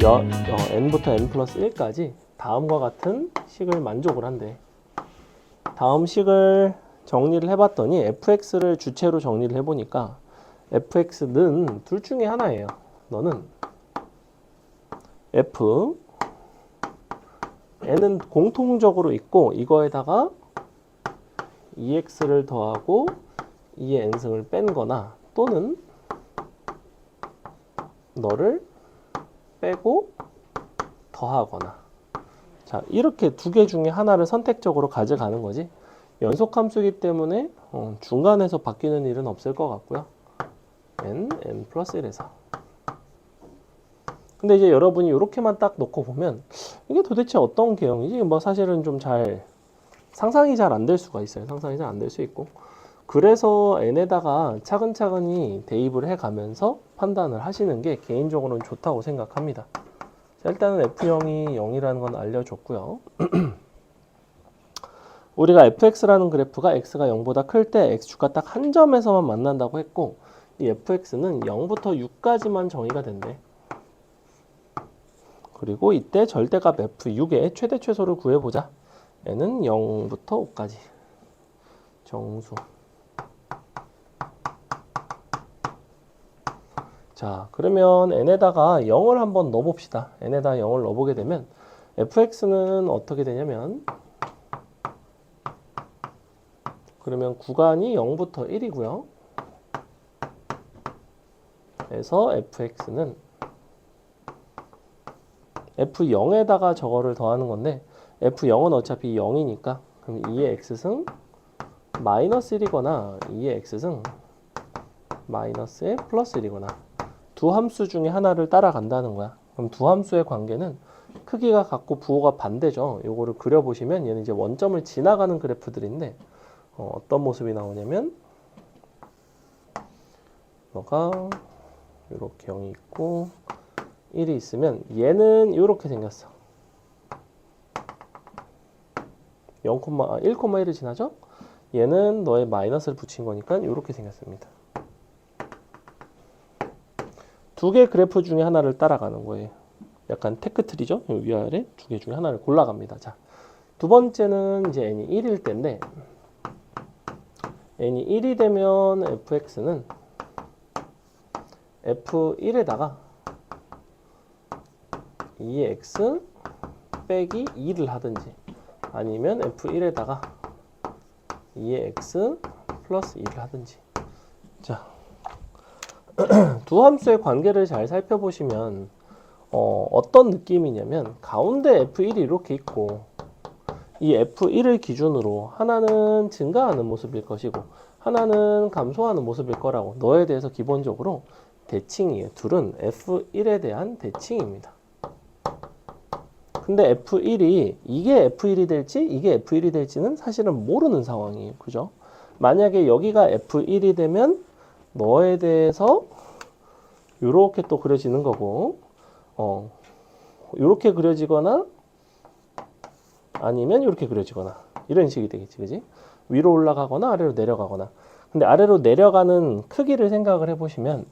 n부터 n 플러스 1까지 다음과 같은 식을 만족을 한대. 다음 식을 정리를 해봤더니 fx를 주체로 정리를 해보니까 fx는 둘 중에 하나예요. 너는 f n은 공통적으로 있고 이거에다가 2x를 더하고 2의 n승을 뺀 거나 또는 너를 빼고 더하거나, 자, 이렇게 두 개 중에 하나를 선택적으로 가져가는 거지. 연속함수이기 때문에 중간에서 바뀌는 일은 없을 것 같고요. n 플러스 1에서. 근데 이제 여러분이 이렇게만 딱 놓고 보면 이게 도대체 어떤 개형이지? 뭐 사실은 좀 잘 상상이 잘 안 될 수가 있어요. 상상이 잘 안 될 수 있고. 그래서 n에다가 차근차근히 대입을 해가면서 판단을 하시는 게 개인적으로는 좋다고 생각합니다. 자, 일단은 F형이 0이라는 건 알려줬고요. 우리가 fx라는 그래프가 x가 0보다 클 때 x축과 딱 한 점에서만 만난다고 했고, 이 fx는 0부터 6까지만 정의가 된대. 그리고 이때 절대값 f6의 최대 최소를 구해보자. n은 0부터 5까지. 정수. 자, 그러면 n에다가 0을 한번 넣어봅시다. n에다가 0을 넣어보게 되면 fx는 어떻게 되냐면, 그러면 구간이 0부터 1이고요. 그래서 fx는 f0에다가 저거를 더하는 건데, f0은 어차피 0이니까 그럼 2의 x승 마이너스 1이거나 2의 x승 마이너스의 플러스 1이거나 두 함수 중에 하나를 따라간다는 거야. 그럼 두 함수의 관계는 크기가 같고 부호가 반대죠. 요거를 그려보시면 얘는 이제 원점을 지나가는 그래프들인데, 어떤 모습이 나오냐면 너가 이렇게 0이 있고 1이 있으면 얘는 이렇게 생겼어. 1,1을 지나죠? 얘는 너의 마이너스를 붙인 거니까 이렇게 생겼습니다. 두 개 그래프 중에 하나를 따라가는 거예요. 약간 테크트리죠? 위아래 두 개 중에 하나를 골라갑니다. 자, 두 번째는 이제 n이 1일 때인데, n이 1이 되면 fx는 f1에다가 2의 x 빼기 2를 하든지, 아니면 f1에다가 2의 x 플러스 2를 하든지. 자, 두 함수의 관계를 잘 살펴보시면 어떤 느낌이냐면, 가운데 f1이 이렇게 있고 이 f1을 기준으로 하나는 증가하는 모습일 것이고 하나는 감소하는 모습일 거라고 너에 대해서 기본적으로 대칭이에요. 둘은 f1에 대한 대칭입니다. 근데 f1이 이게 f1이 될지 이게 f1이 될지는 사실은 모르는 상황이에요. 그죠? 만약에 여기가 f1이 되면 너에 대해서 이렇게 또 그려지는 거고, 이렇게 그려지거나 아니면 이렇게 그려지거나 이런 식이 되겠지, 그지? 위로 올라가거나 아래로 내려가거나. 근데 아래로 내려가는 크기를 생각을 해보시면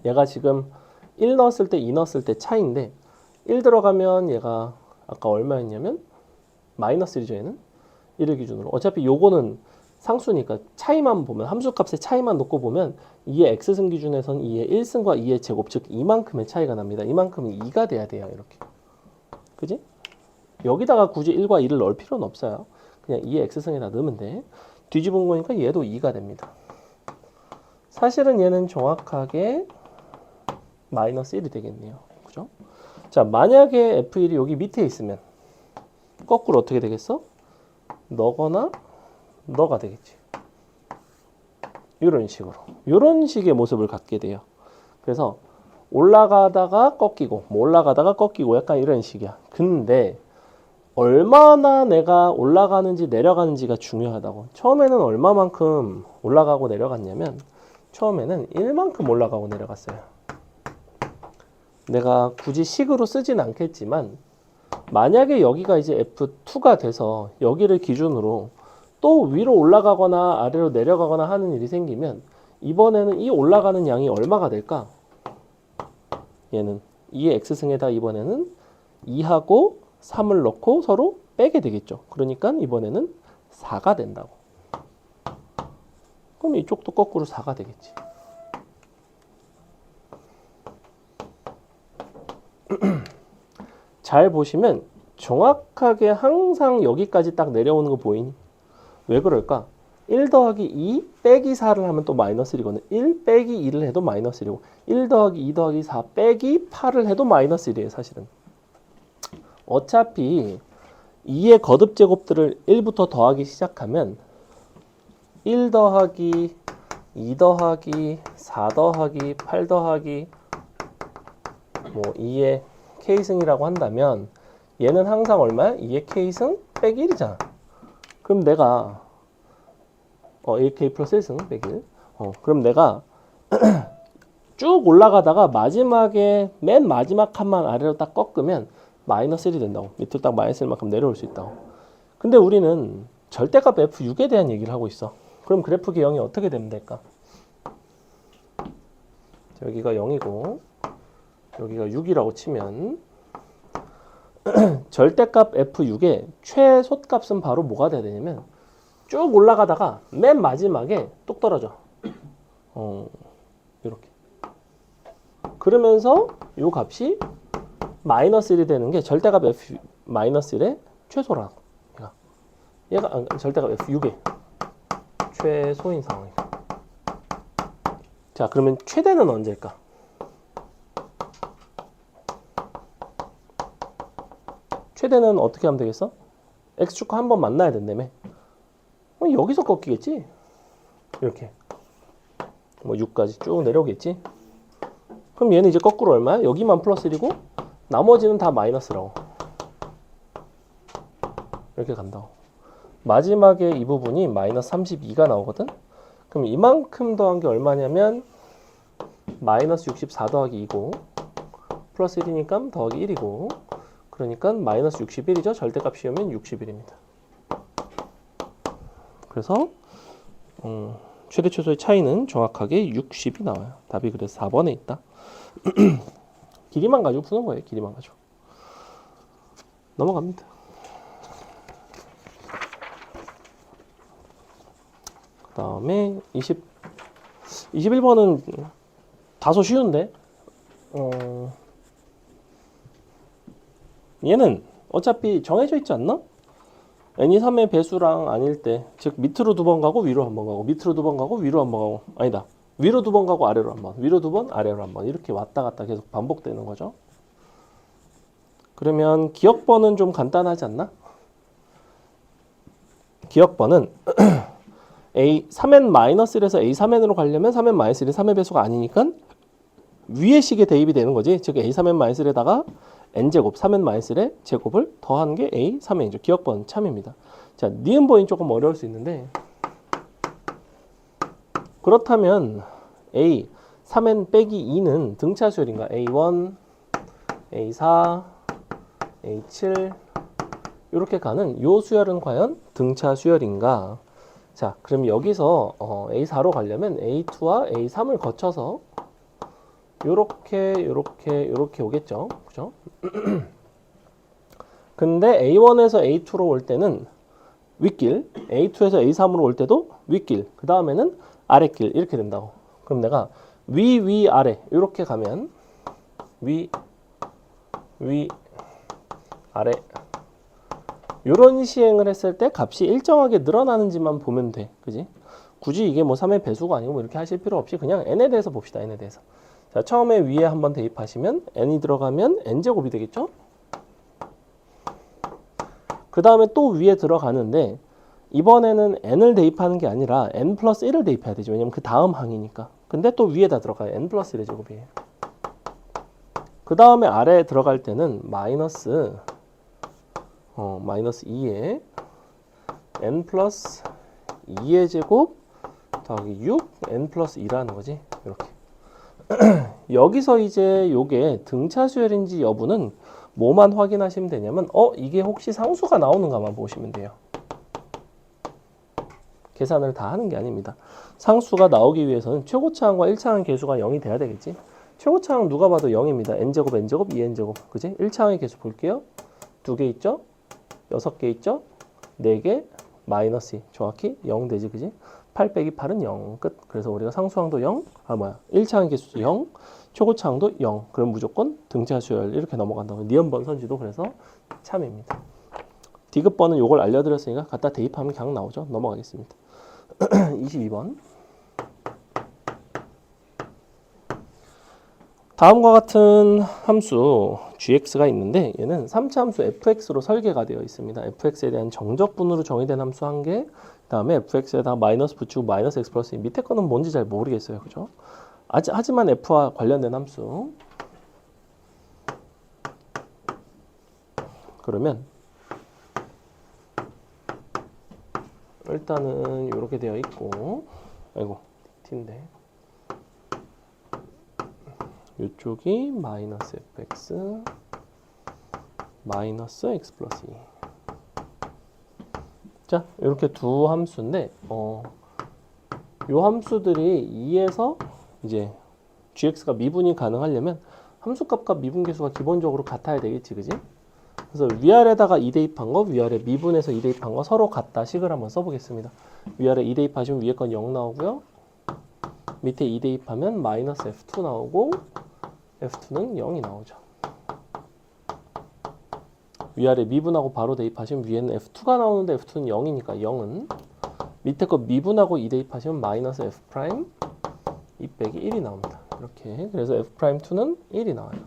얘가 지금 1 넣었을 때 2 넣었을 때 차이인데, 1 들어가면 얘가 아까 얼마였냐면 마이너스 1이죠. 얘는 1을 기준으로. 어차피 요거는 상수니까 차이만 보면, 함수값의 차이만 놓고 보면 2의 x승 기준에서는 2의 1승과 2의 제곱, 즉 이만큼의 차이가 납니다. 이만큼이 2가 돼야 돼요. 이렇게. 그지? 여기다가 굳이 1과 2를 넣을 필요는 없어요. 그냥 2의 x승에다 넣으면 돼. 뒤집은 거니까 얘도 2가 됩니다. 사실은 얘는 정확하게 마이너스 1이 되겠네요. 그죠? 자, 만약에 f1이 여기 밑에 있으면 거꾸로 어떻게 되겠어? 너거나 너가 되겠지. 이런 식으로. 이런 식의 모습을 갖게 돼요. 그래서 올라가다가 꺾이고, 뭐 올라가다가 꺾이고 약간 이런 식이야. 근데 얼마나 내가 올라가는지 내려가는지가 중요하다고. 처음에는 얼마만큼 올라가고 내려갔냐면, 처음에는 1만큼 올라가고 내려갔어요. 내가 굳이 식으로 쓰진 않겠지만, 만약에 여기가 이제 F2가 돼서 여기를 기준으로 또 위로 올라가거나 아래로 내려가거나 하는 일이 생기면, 이번에는 이 올라가는 양이 얼마가 될까? 얘는 2의 x승에다 이번에는 2하고 3을 넣고 서로 빼게 되겠죠. 그러니까 이번에는 4가 된다고. 그럼 이쪽도 거꾸로 4가 되겠지. 잘 보시면 정확하게 항상 여기까지 딱 내려오는 거 보이니? 왜 그럴까? 1 더하기 2 빼기 4를 하면 또 마이너스 1이거든. 1 빼기 2를 해도 마이너스 1이고 1 더하기 2 더하기 4 빼기 8을 해도 마이너스 1이에요. 사실은. 어차피 2의 거듭 제곱들을 1부터 더하기 시작하면 1 더하기 2 더하기 4 더하기 8 더하기 뭐 2의 k승이라고 한다면 얘는 항상 얼마야? 2의 k승 빼기 1이잖아. 그럼 내가 1k 플러스 1승 빼기 1. 그럼 내가 쭉 올라가다가 마지막에 맨 마지막 칸만 아래로 딱 꺾으면 마이너스 1이 된다고. 밑으로 딱 마이너스 1만큼 내려올 수 있다고. 근데 우리는 절대값 f6에 대한 얘기를 하고 있어. 그럼 그래프 기형이 어떻게 되면 될까? 여기가 0이고 여기가 6이라고 치면 절대값 f6의 최소값은 바로 뭐가 돼야 되냐면 쭉 올라가다가 맨 마지막에 뚝 떨어져. 이렇게. 그러면서 이 값이 마이너스 1이 되는 게 절대값 f 마이너스 1의 최소라고. 얘가 절대값 f6의 최소인 상황이다. 자, 그러면 최대는 언제일까? 최대는 어떻게 하면 되겠어? x축과 한 번 만나야 된다며. 여기서 꺾이겠지? 이렇게. 뭐 6까지 쭉 내려오겠지? 그럼 얘는 이제 거꾸로 얼마야? 여기만 플러스 1이고 나머지는 다 마이너스라고. 이렇게 간다고. 마지막에 이 부분이 마이너스 32가 나오거든? 그럼 이만큼 더한 게 얼마냐면 마이너스 64 더하기 2고 플러스 1이니까 더하기 1이고 그러니까 마이너스 61이죠. 절대값 씌우면 60일입니다. 그래서 최대 최소의 차이는 정확하게 60이 나와요. 답이 그래서 4번에 있다. 길이만 가지고 푸는 거예요. 길이만 가지고. 넘어갑니다. 그 다음에 21번은 다소 쉬운데 얘는 어차피 정해져 있지 않나? n이 3의 배수랑 아닐 때, 즉 밑으로 두 번 가고 위로 한 번 가고 밑으로 두 번 가고 위로 한 번 가고 아니다. 위로 두 번 가고 아래로 한 번, 위로 두 번, 아래로 한 번 이렇게 왔다 갔다 계속 반복되는 거죠. 그러면 기억번은 좀 간단하지 않나? 기억번은 a 3n-1에서 a 3n으로 가려면 3n-1이 3의 배수가 아니니까 위의 식에 대입이 되는 거지. 즉 a 3n-1에다가 n제곱, 3n-1의 제곱을 더한 게 a 3n이죠. 기억번 참입니다. 자, 니은번이 조금 어려울 수 있는데 그렇다면 a 3n 빼기 2는 등차 수열인가? a1, a4, a7 이렇게 가는 요 수열은 과연 등차 수열인가? 자, 그럼 여기서 a4로 가려면 a2와 a3을 거쳐서 요렇게 오겠죠. 그죠? 근데 A1에서 A2로 올 때는 윗길, A2에서 A3으로 올 때도 윗길, 그 다음에는 아랫길 이렇게 된다고. 그럼 내가 위, 아래 이렇게 가면 위, 아래 요런 시행을 했을 때 값이 일정하게 늘어나는지만 보면 돼. 그지? 굳이 이게 뭐 3의 배수가 아니고 뭐 이렇게 하실 필요 없이 그냥 n에 대해서 봅시다. n에 대해서. 자, 처음에 위에 한번 대입하시면 n이 들어가면 n제곱이 되겠죠? 그 다음에 또 위에 들어가는데 이번에는 n을 대입하는 게 아니라 n 플러스 1을 대입해야 되죠. 왜냐면 그 다음 항이니까. 근데 또 위에다 들어가요. n 플러스 1의 제곱이에요. 그 다음에 아래에 들어갈 때는 마이너스 2에 n 플러스 2의 제곱 더하기 6 n 플러스 2라는 거지. 이렇게. 여기서 이제 요게 등차 수열인지 여부는 뭐만 확인하시면 되냐면 이게 혹시 상수가 나오는가만 보시면 돼요. 계산을 다 하는 게 아닙니다. 상수가 나오기 위해서는 최고차항과 1차항 계수가 0이 돼야 되겠지. 최고차항 누가 봐도 0입니다. n제곱, n제곱, 2n제곱. 그지? 1차항의 개수 볼게요. 2개 있죠? 6개 있죠? 4개, 마이너스 2. 정확히 0 되지, 그지? 8 빼기 8은 0. 끝. 그래서 우리가 상수항도 0, 1차항의 개수도 0, 최고차항도 0. 그럼 무조건 등차 수열 이렇게 넘어간다고. 니은번 선지도 그래서 참입니다. 디귿번은 요걸 알려드렸으니까 갖다 대입하면 그냥 나오죠. 넘어가겠습니다. 22번. 다음과 같은 함수 gx가 있는데 얘는 3차 함수 fx로 설계가 되어 있습니다. fx에 대한 정적분으로 정의된 함수 한 개, 그 다음에 fx에다가 마이너스 붙이고 마이너스 x 플러스 2. 밑에 거는 뭔지 잘 모르겠어요. 그죠? 하지만 f와 관련된 함수. 그러면 일단은 이렇게 되어 있고, 아이고 t인데 이쪽이 마이너스 fx 마이너스 x 플러스 2. 자, 이렇게 두 함수인데 이 함수들이 2에서 이제 gx가 미분이 가능하려면 함수값과 미분계수가 기본적으로 같아야 되겠지, 그지? 그래서 위아래다가 2 대입한 거, 위아래 미분에서 2 대입한 거 서로 같다 식을 한번 써보겠습니다. 위아래 2 대입하시면 위에 건 0 나오고요. 밑에 2 대입하면 마이너스 f2 나오고 f2는 0이 나오죠. 위아래 미분하고 바로 대입하시면 위에는 f2가 나오는데 f2는 0이니까 0은 밑에 거 미분하고 2 대입하시면 마이너스 f 프라임 2 빼기 1이 나옵니다. 이렇게. 그래서 f 프라임 2는 1이 나와요.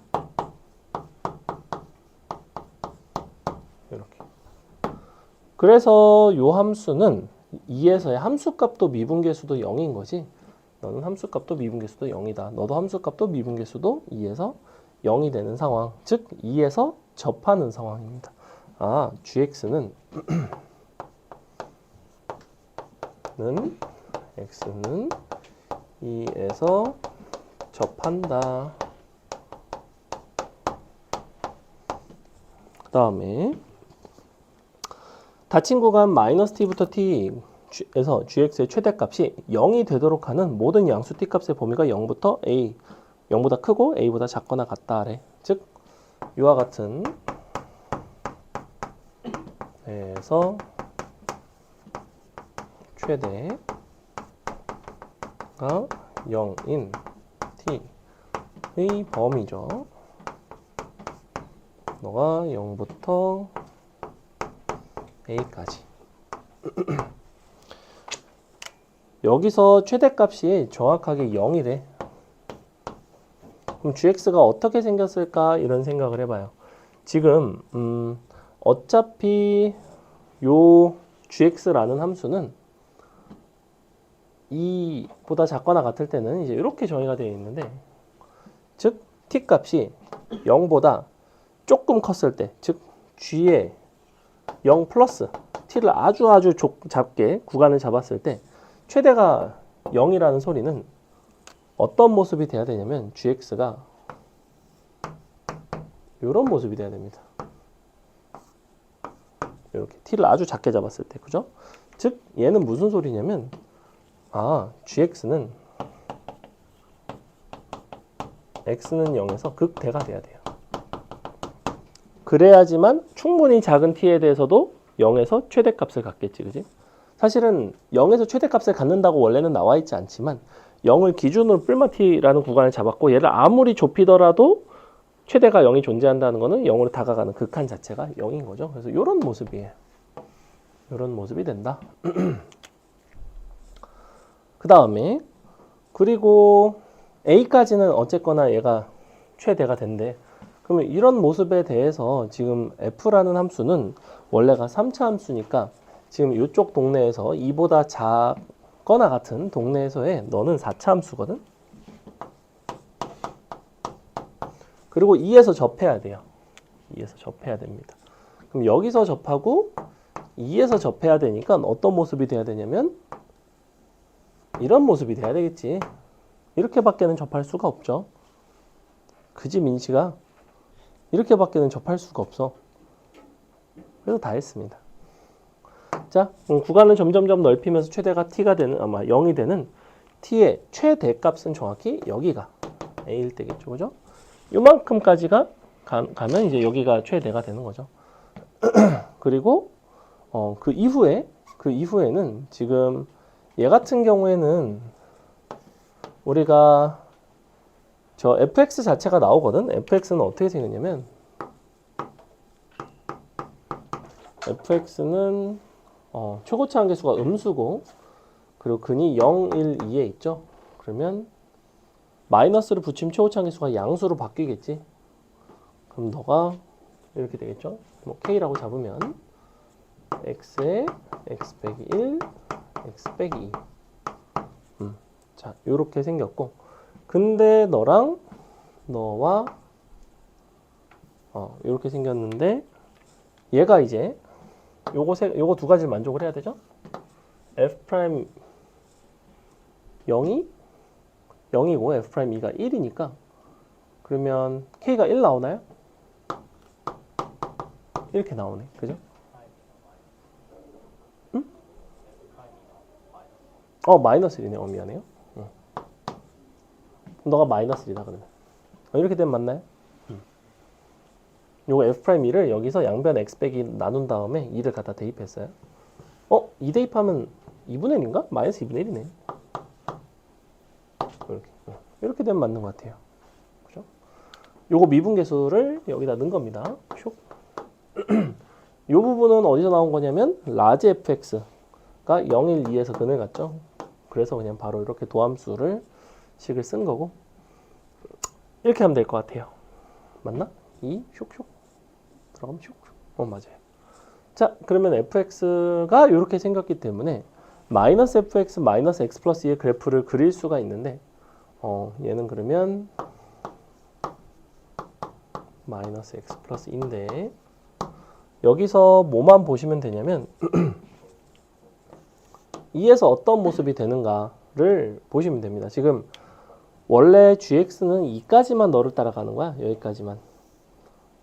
이렇게. 그래서 요 함수는 2에서의 함수값도 미분계수도 0인 거지. 너는 함수값도 미분계수도 0이다. 너도 함수값도 미분계수도 2에서 0이 되는 상황. 즉 2에서 접하는 상황입니다. gx는 x는 2에서 접한다. 그 다음에 닫힌 구간 마이너스 t부터 t에서 gx의 최대값이 0이 되도록 하는 모든 양수 t값의 범위가 0부터 a, 0보다 크고 a보다 작거나 같다 하래. 즉 이와 같은 에서 최대가 0인 t의 범위죠. 너가 0부터 a까지. 여기서 최대값이 정확하게 0이래. 그럼 gx가 어떻게 생겼을까? 이런 생각을 해봐요. 지금 어차피 요 gx라는 함수는 2보다 작거나 같을 때는 이제 이렇게 정의가 되어 있는데, 즉 t 값이 0보다 조금 컸을 때, 즉 g의 0 플러스 t를 아주 작게 구간을 잡았을 때 최대가 0이라는 소리는 어떤 모습이 돼야 되냐면 gx가 이런 모습이 돼야 됩니다. 이렇게 t를 아주 작게 잡았을 때, 그죠? 즉 얘는 무슨 소리냐면 gx는 x는 0에서 극대가 돼야 돼요. 그래야지만 충분히 작은 t에 대해서도 0에서 최대값을 갖겠지, 그지? 사실은 0에서 최대값을 갖는다고 원래는 나와 있지 않지만 0을 기준으로 뿔마 t라는 구간을 잡았고, 얘를 아무리 좁히더라도 최대가 0이 존재한다는 것은 0으로 다가가는 극한 자체가 0인 거죠. 그래서 이런 모습이에요. 이런 모습이 된다. 그 다음에 그리고 a까지는 어쨌거나 얘가 최대가 된대. 그러면 이런 모습에 대해서 지금 f라는 함수는 원래가 3차 함수니까 지금 이쪽 동네에서 2보다 작거나 같은 동네에서의 너는 4차 함수거든. 그리고 2에서 접해야 돼요. 2에서 접해야 됩니다. 그럼 여기서 접하고 2에서 접해야 되니까 어떤 모습이 돼야 되냐면 이런 모습이 돼야 되겠지. 이렇게밖에는 접할 수가 없죠. 그지 민씨가? 이렇게밖에는 접할 수가 없어. 그래서 다 했습니다. 자, 구간을 점점점 넓히면서 최대가 t가 되는, 0이 되는 t의 최대값은 정확히 여기가 A일 때겠죠, 그죠? 요만큼까지가 가면 이제 여기가 최대가 되는 거죠. 그리고 그 이후에는 지금 얘 같은 경우에는 우리가 저 fx 자체가 나오거든. fx는 어떻게 생겼냐면 fx는 최고차 한계수가 음수고 그리고 근이 0, 1, 2에 있죠. 그러면 마이너스를 붙이면 최고차 한계수가 양수로 바뀌겠지. 그럼 너가 이렇게 되겠죠. 뭐 k라고 잡으면 x에 x 빼기 1, x 빼기 2. 자, 요렇게 생겼고 근데 너와 요렇게 생겼는데 얘가 이제 요거 두 가지를 만족을 해야 되죠. f 프라임 0이고 f 프라임 2가 1이니까 그러면 k가 1 나오나요? 이렇게 나오네. 그죠? 응? 마이너스 1이네. 미안해요. 너가 마이너스 1이다 그러면. 이렇게 되면 맞나요? 요거 f'2를 여기서 양변 x 빼기 나눈 다음에 2를 갖다 대입했어요. 2 대입하면 2분의 1인가? 마이너스 2분의 1이네. 이렇게 되면 맞는 것 같아요. 그죠? 요거 미분계수를 여기다 넣은 겁니다. 슉. 요 부분은 어디서 나온 거냐면 라지 fx가 0, 1, 2에서 근을 갔죠. 그래서 그냥 바로 이렇게 식을 쓴 거고 이렇게 하면 될 것 같아요. 맞나? 2 슉슉 들어가면 슉슉. 맞아요. 자, 그러면 fx가 이렇게 생겼기 때문에 마이너스 fx 마이너스 x 플러스 2의 그래프를 그릴 수가 있는데 얘는 그러면 마이너스 x 플러스 2인데 여기서 뭐만 보시면 되냐면 2에서 어떤 모습이 되는가를 보시면 됩니다. 지금 원래 gx는 2까지만 너를 따라가는 거야. 여기까지만.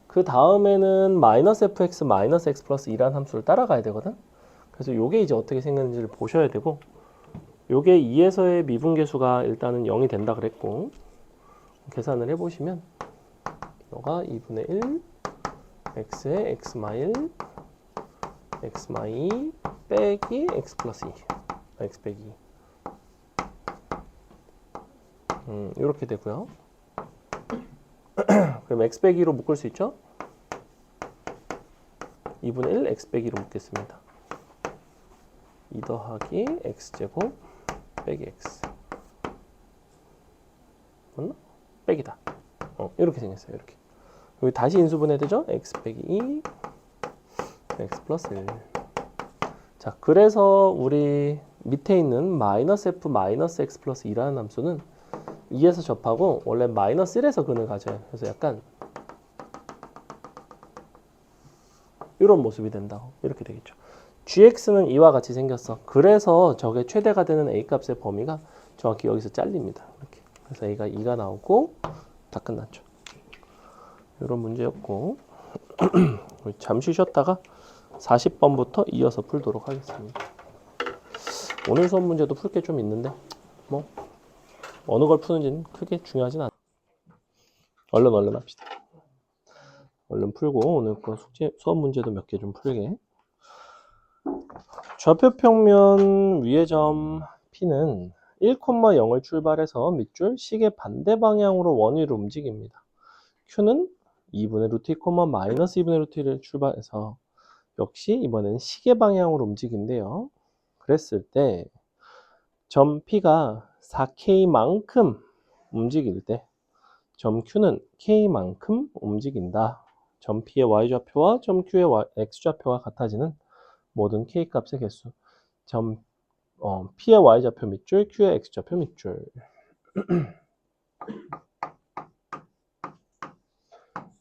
그 다음에는 마이너스 fx 마이너스 x 플러스 2라는 함수를 따라가야 되거든. 그래서 요게 이제 어떻게 생겼는지를 보셔야 되고 요게 2에서의 미분계수가 일단은 0이 된다 그랬고 계산을 해보시면 너가 2분의 1 x에 x 마일 x 마이 빼기 x 플러스 2 x 빼기 2 이렇게 되고요. 그럼 x 빼기로 묶을 수 있죠? 2분의 1 x 빼기로 묶겠습니다. 2 더하기 x제곱 빼기 x 맞나? 빼기다. 이렇게 생겼어요. 이렇게. 여기 다시 인수분해 되죠? x 빼기 2 x 플러스 1. 자, 그래서 우리 밑에 있는 마이너스 f 마이너스 x 플러스 2라는 함수는 2에서 접하고 원래 마이너스 1에서 근을 가져요. 그래서 약간 이런 모습이 된다고. 이렇게 되겠죠. gx는 이와 같이 생겼어. 그래서 저게 최대가 되는 a 값의 범위가 정확히 여기서 잘립니다. 이렇게. 그래서 a가 2가 나오고 다 끝났죠. 이런 문제였고 잠시 쉬었다가 40번부터 이어서 풀도록 하겠습니다. 오늘 수업 문제도 풀 게 좀 있는데 뭐 어느 걸 푸는지는 크게 중요하진 않아요. 얼른 합시다. 얼른 풀고 오늘 거 수업 문제도 몇 개 좀 풀게. 좌표 평면 위의 점 P는 1,0을 출발해서 밑줄 시계 반대 방향으로 원위로 움직입니다. Q는 2분의 루트 2, 마이너스 2분의 루트 1을 출발해서 역시 이번에는 시계 방향으로 움직인대요. 그랬을 때 점 P가 4K만큼 움직일 때 점 Q는 K만큼 움직인다. 점 P의 Y좌표와 점 Q의 X좌표가 같아지는 모든 K값의 개수. 점 P의 Y좌표 밑줄, Q의 X좌표 밑줄.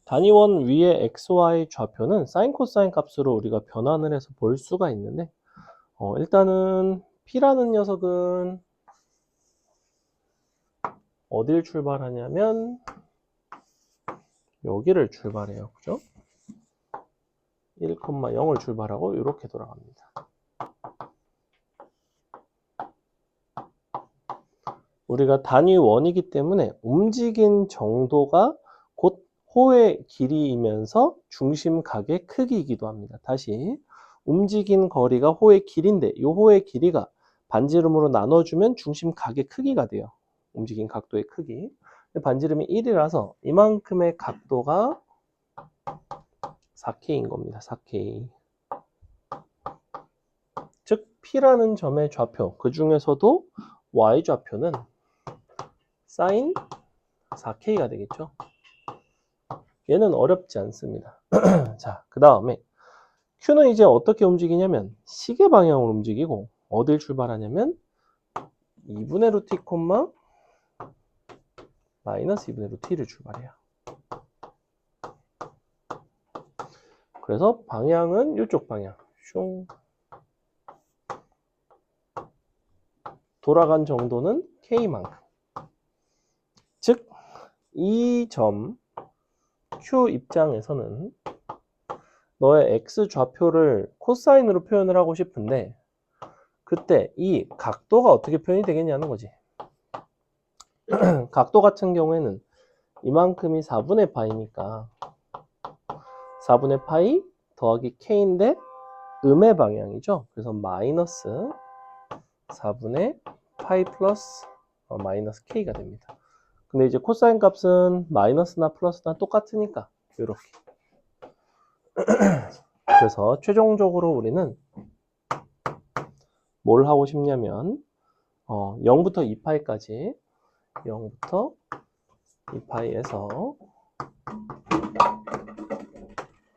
단위원 위의 XY 좌표는 사인 코사인 값으로 우리가 변환을 해서 볼 수가 있는데 일단은 P라는 녀석은 어딜 출발하냐면 여기를 출발해요. 그죠? 1,0을 출발하고 이렇게 돌아갑니다. 우리가 단위 원이기 때문에 움직인 정도가 곧 호의 길이이면서 중심각의 크기이기도 합니다. 다시 움직인 거리가 호의 길이인데 이 호의 길이가 반지름으로 나눠주면 중심각의 크기가 돼요. 움직인 각도의 크기. 반지름이 1이라서 이만큼의 각도가 4K인 겁니다. 4K. 즉 P라는 점의 좌표, 그 중에서도 Y좌표는 sin 4K가 되겠죠. 얘는 어렵지 않습니다. 자, 그 다음에 Q는 이제 어떻게 움직이냐면 시계 방향으로 움직이고 어딜 출발하냐면 2분의 루트 2, 마이너스 2분의 루트 2를 출발해요. 그래서 방향은 이쪽 방향. 슝. 돌아간 정도는 K만큼. 즉, 이 점 Q 입장에서는 너의 X 좌표를 코사인으로 표현을 하고 싶은데 그때 이 각도가 어떻게 표현이 되겠냐는 거지. 각도 같은 경우에는 이만큼이 4분의 파이니까 4분의 파이 더하기 K인데 음의 방향이죠. 그래서 마이너스 4분의 파이 플러스 마이너스 K가 됩니다. 근데 이제 코사인 값은 마이너스나 플러스나 똑같으니까 이렇게. 그래서 최종적으로 우리는 뭘 하고 싶냐면 0부터 2파이까지 0부터 2파이에서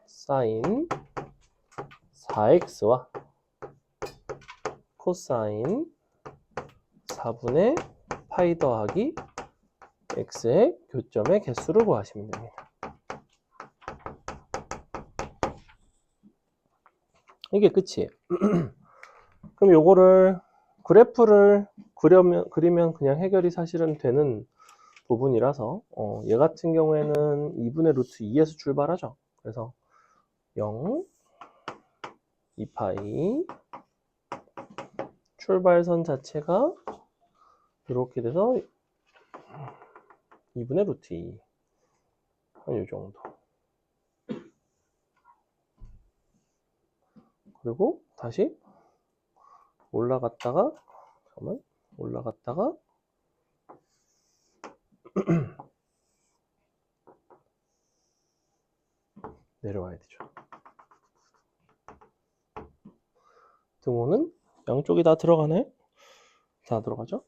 사인 4x와 코사인 4분의 파이 더하기 x의 교점의 개수를 구하시면 됩니다. 이게 끝이에요. 그럼 요거를 그래프를 그리면 그냥 해결이 사실은 되는 부분이라서 얘 같은 경우에는 2분의 루트 2에서 출발하죠. 그래서 0, 2파이 출발선 자체가 이렇게 돼서 2분의 루트 2 한 요 정도. 그리고 다시 올라갔다가 내려와야 되죠. 등호는 양쪽이 다 들어가나요? 다 들어가죠?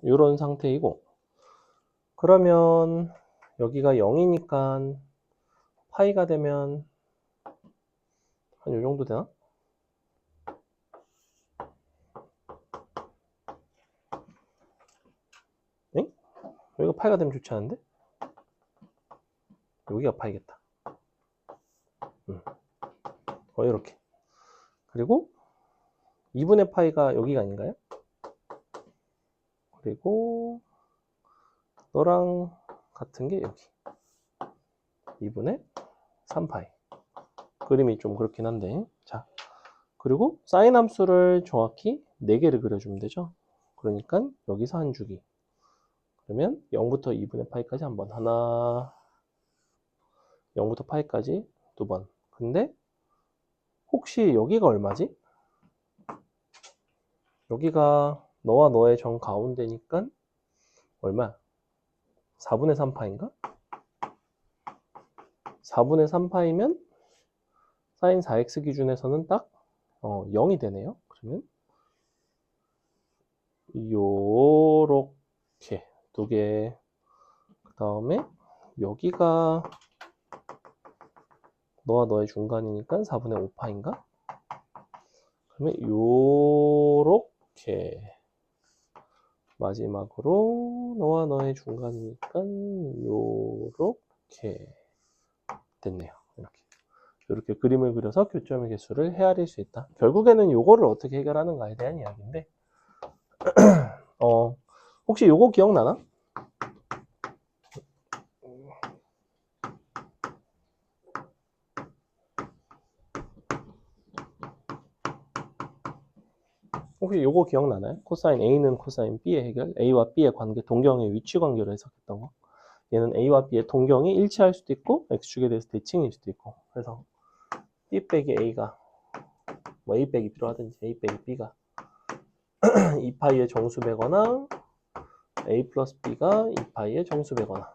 이런 상태이고, 그러면 여기가 0이니까 파이가 되면 한 요 정도 되나? 응? 여기가 파이가 되면 좋지 않은데? 여기가 파이겠다. 이렇게. 그리고 2분의 파이가 여기가 아닌가요? 그리고 너랑 같은 게 여기 2분의 3파이. 그림이 좀 그렇긴 한데, 자, 그리고 사인 함수를 정확히 4개를 그려주면 되죠. 그러니까 여기서 한 주기. 그러면 0부터 2분의 파이까지 한 번, 하나, 0부터 파이까지 2번. 근데 혹시 여기가 얼마지? 여기가 너와 너의 정 가운데니까 얼마? 4분의 3파인가? 4분의 3파이면 사인 4x 기준에서는 딱 0이 되네요. 그러면 요렇게 2개. 그 다음에 여기가 너와 너의 중간이니까 4분의 5파인가? 그러면 요렇게 마지막으로 너와 너의 중간이니까 요렇게 됐네요. 이렇게 그림을 그려서 교점의 개수를 헤아릴 수 있다. 결국에는 요거를 어떻게 해결하는가에 대한 이야기인데 혹시 요거 기억나나? 혹시 요거 기억나나요? 코사인 A는 코사인 B의 해결, A와 B의 관계, 동경의 위치 관계로 해석했던 거. 얘는 A와 B의 동경이 일치할 수도 있고 X축에 대해서 대칭일 수도 있고. 그래서 B 빼기 A가 뭐 A 빼기 필요하든지 A 빼기 B가 2파이의 정수배거나 A 플러스 B가 2파이의 정수배거나.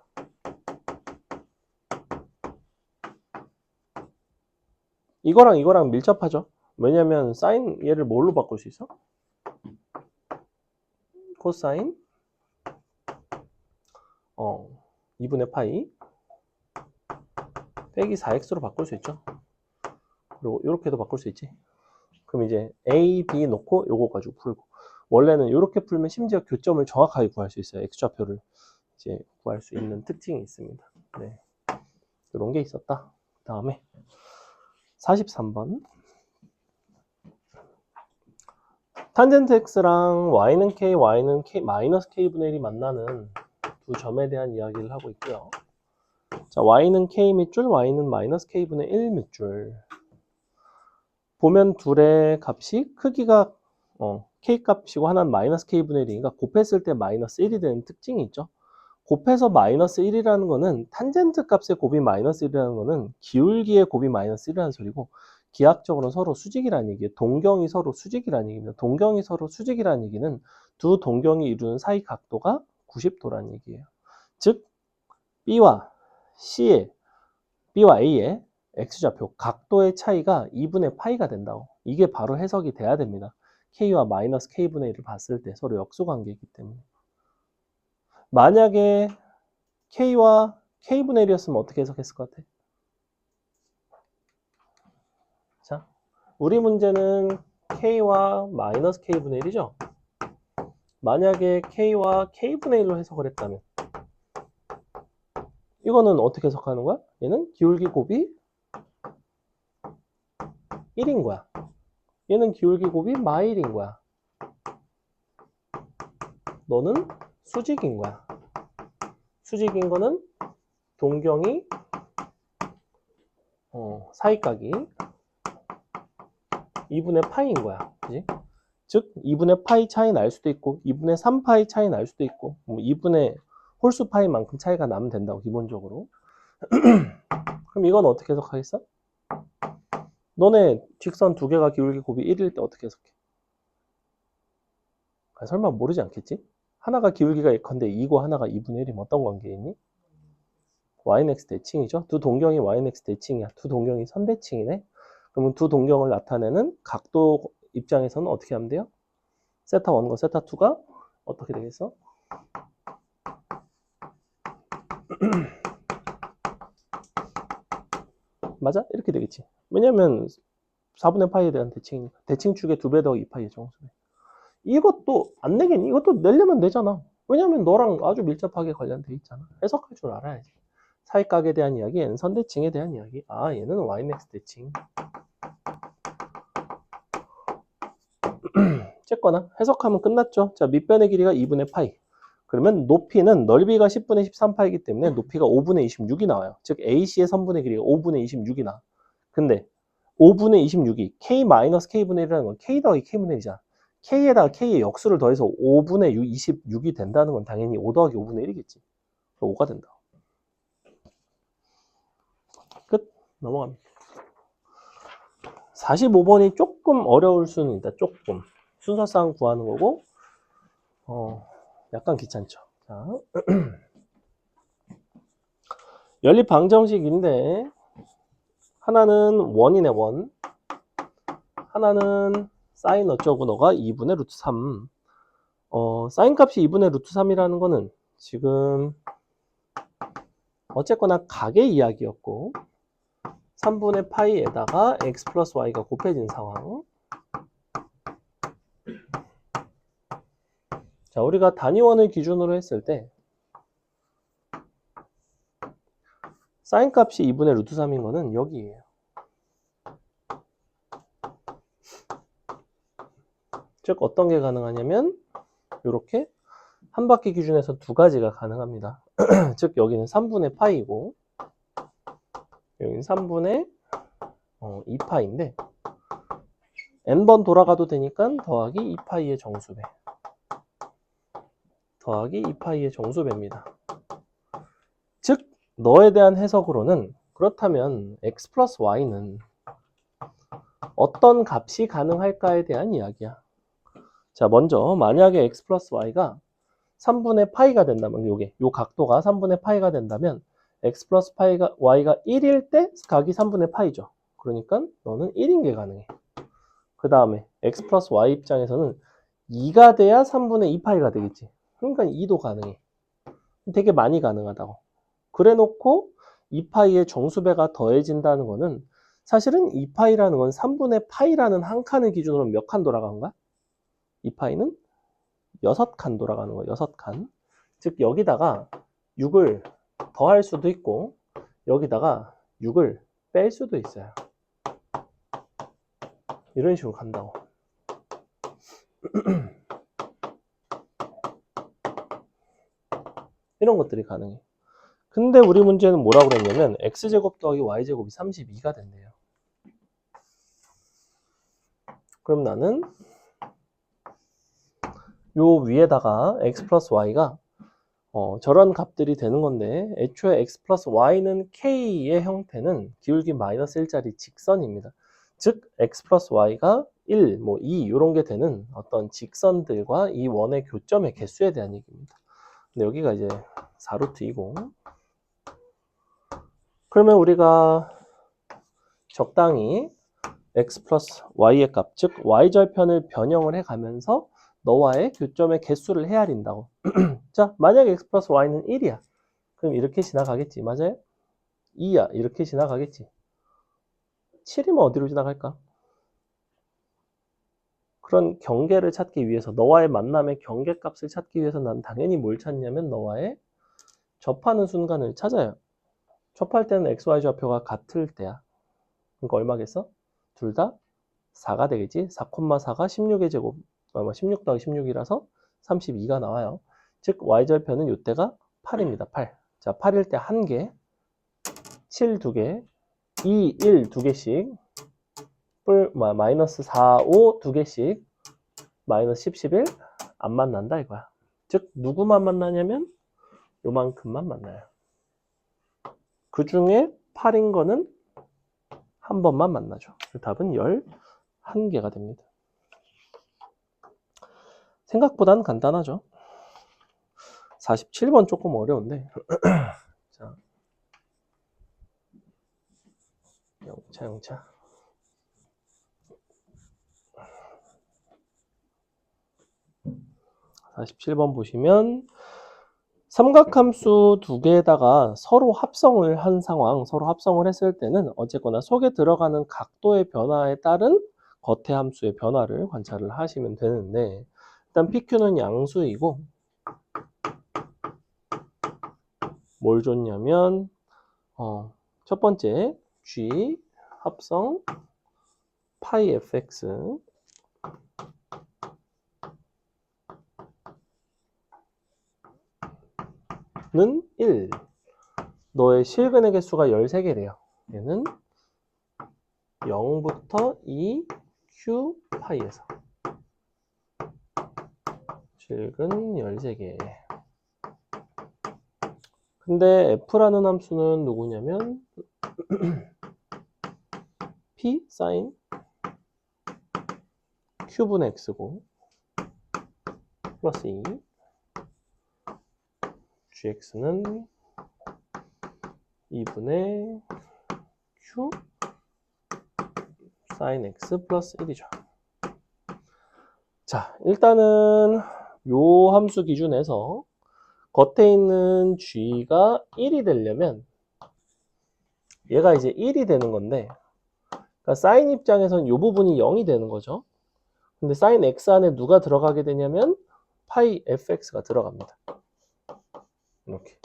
이거랑 이거랑 밀접하죠. 왜냐면 사인 얘를 뭘로 바꿀 수 있어? 코사인 2분의 파이 빼기 4x로 바꿀 수 있죠. 그리고 이렇게도 바꿀 수 있지. 그럼 이제 A, B 놓고 요거 가지고 풀고, 원래는 이렇게 풀면 심지어 교점을 정확하게 구할 수 있어요. x좌표를 이제 구할 수 있는 특징이 있습니다. 네, 이런 게 있었다. 다음에 43번. 탄젠트 x랑 y는 k, y는 k 마이너스 k분의 1이 만나는 두 점에 대한 이야기를 하고 있고요. 자, y는 k 밑줄, y는 마이너스 k분의 1 밑줄. 보면 둘의 값이 크기가 k 값이고 하나는 마이너스 k분의 1이니까 곱했을 때 마이너스 1이 되는 특징이 있죠. 곱해서 마이너스 1이라는 거는 탄젠트 값의 곱이 마이너스 1이라는 거는 기울기의 곱이 마이너스 1이라는 소리고, 기하학적으로는 서로 수직이라는 얘기예요. 동경이 서로 수직이라는 얘기입니다. 동경이 서로 수직이라는 얘기는 두 동경이 이루는 사이 각도가 90도라는 얘기예요. 즉 B와 C의 B와 A의 X좌표 각도의 차이가 2분의 파이가 된다고. 이게 바로 해석이 돼야 됩니다. K와 마이너스 K분의 1을 봤을 때 서로 역수관계이기 때문에. 만약에 K와 K분의 1이었으면 어떻게 해석했을 것 같아? 자, 우리 문제는 K와 마이너스 K분의 1이죠? 만약에 K와 K분의 1로 해석을 했다면 이거는 어떻게 해석하는 거야? 얘는 기울기 곱이 1인 거야. 얘는 기울기 곱이 마일인 거야. 너는 수직인 거야. 수직인 거는 동경이 사이각이 2분의 파이인 거야. 그지? 즉 2분의 파이 차이 날 수도 있고 2분의 3파이 차이 날 수도 있고 뭐 2분의 홀수 파이만큼 차이가 나면 된다고 기본적으로. 그럼 이건 어떻게 해석하겠어? 너네 직선 두 개가 기울기 곱이 1일 때 어떻게 해석해? 설마 모르지 않겠지? 하나가 기울기가 예컨대 2고 하나가 2분의 1이면 어떤 관계에 있니? yx 대칭이죠. 두 동경이 yx 대칭이야. 두 동경이 선대칭이네. 그러면 두 동경을 나타내는 각도 입장에서는 어떻게 하면 돼요? 세타 1과 세타 2가 어떻게 되겠어? 맞아? 이렇게 되겠지. 왜냐면 4분의 파이에 대한 대칭이니까. 대칭축의 2배 더하기 2파이의 정수배. 이것도 안 내겠니? 이것도 내려면 되잖아. 왜냐면 너랑 아주 밀접하게 관련돼 있잖아. 해석할 줄 알아야지. 사이각에 대한 이야기, 얘는 선대칭에 대한 이야기. 아, 얘는 yx 대칭. 쨌거나 해석하면 끝났죠. 자, 밑변의 길이가 2분의 파이. 그러면 높이는 넓이가 10분의 13파이기 때문에 높이가 5분의 26이 나와요. 즉 AC의 선분의 길이가 5분의 26이 나. 근데 5분의 26이 K-K분의 1이라는 건 K 더하기 K분의 1이잖아. K에다가 K의 역수를 더해서 5분의 26이 된다는 건 당연히 5 더하기 5분의 1이겠지. 5가 된다. 끝. 넘어갑니다. 45번이 조금 어려울 수는 있다. 조금. 순서상 구하는 거고 약간 귀찮죠. 자, 연립 방정식인데 하나는 원이네 원, 하나는 사인 어쩌고 너가 2분의 루트 3. 사인 값이 2분의 루트 3이라는 거는 지금 어쨌거나 각의 이야기였고 3분의 파이에다가 x 플러스 y가 곱해진 상황. 자, 우리가 단위원을 기준으로 했을 때 사인 값이 2분의 루트 3인 거는 여기에요. 즉 어떤 게 가능하냐면 이렇게 한 바퀴 기준에서 두 가지가 가능합니다. 즉 여기는 3분의 파이고 여기는 3분의 2파인데 n번 돌아가도 되니까 더하기 2파이의 정수배. 더하기 2파이의 정수배입니다. 즉 너에 대한 해석으로는 그렇다면 x 플러스 y는 어떤 값이 가능할까에 대한 이야기야. 자, 먼저 만약에 x 플러스 y가 3분의 파이가 된다면 요 각도가 3분의 파이가 된다면 x 플러스 y가 1일 때 각이 3분의 파이죠. 그러니까 너는 1인 게 가능해. 그 다음에 x 플러스 y 입장에서는 2가 돼야 3분의 2파이가 되겠지. 그러니까 2도 가능해. 되게 많이 가능하다고. 그래 놓고 2파이의 정수배가 더해진다는 거는 사실은 2파이라는 건 3분의 파이라는 한 칸을 기준으로 몇 칸 돌아간 거야? 2파이는 6칸 돌아가는 거야. 6칸. 즉 여기다가 6을 더할 수도 있고 여기다가 6을 뺄 수도 있어요. 이런 식으로 간다고. 이런 것들이 가능해. 근데 우리 문제는 뭐라고 그랬냐면 x제곱 더하기 y제곱이 32가 된대요. 그럼 나는 요 위에다가 x 플러스 y가 저런 값들이 되는 건데 애초에 x 플러스 y는 k의 형태는 기울기 마이너스 1짜리 직선입니다. 즉 x 플러스 y가 1, 2 이런 게 되는 어떤 직선들과 이 원의 교점의 개수에 대한 얘기입니다. 근데 여기가 이제 4루트이고 그러면 우리가 적당히 x 플러스 y의 값, 즉 y절편을 변형을 해가면서 너와의 교점의 개수를 헤아린다고. 자, 만약에 x 플러스 y는 1이야. 그럼 이렇게 지나가겠지. 맞아요? 2야. 이렇게 지나가겠지. 7이면 어디로 지나갈까? 그런 경계를 찾기 위해서 너와의 만남의 경계값을 찾기 위해서 난 당연히 뭘 찾냐면 너와의 접하는 순간을 찾아요. 접할 때는 xy 좌표가 같을 때야. 그러니까 얼마겠어? 둘 다 4가 되겠지. 4,4가 16의 제곱, 16 더하기 16이라서 32가 나와요. 즉 y절편은 이때가 8입니다. 8. 자, 8일 때 1개, 7 2개, 2, 1 2개씩, 마이너스 4, 5 2개씩, 마이너스 10, 11 안 만난다 이거야. 즉 누구만 만나냐면 요만큼만 만나요. 그 중에 8인 거는 한 번만 만나죠. 답은 11개가 됩니다. 생각보단 간단하죠. 47번 조금 어려운데 자, 영차 47번 보시면 삼각함수 두 개에다가 서로 합성을 한 상황, 서로 합성을 했을 때는 어쨌거나 속에 들어가는 각도의 변화에 따른 겉의 함수의 변화를 관찰을 하시면 되는데 일단 PQ는 양수이고 뭘 줬냐면 첫 번째 G 합성 파이 fx 는 1. 너의 실근의 개수가 13개래요. 얘는 0부터 2 Q 파이에서 실근 13개. 근데 F라는 함수는 누구냐면 P 사인 Q분의 X고 플러스 2 GX는 2분의 Q 사인 X 플러스 1이죠. 자, 일단은 요 함수 기준에서 겉에 있는 G가 1이 되려면 얘가 이제 1이 되는 건데 그러니까 사인 입장에서는 요 부분이 0이 되는 거죠. 근데 사인 X 안에 누가 들어가게 되냐면 파이 fx가 들어갑니다. 이렇게.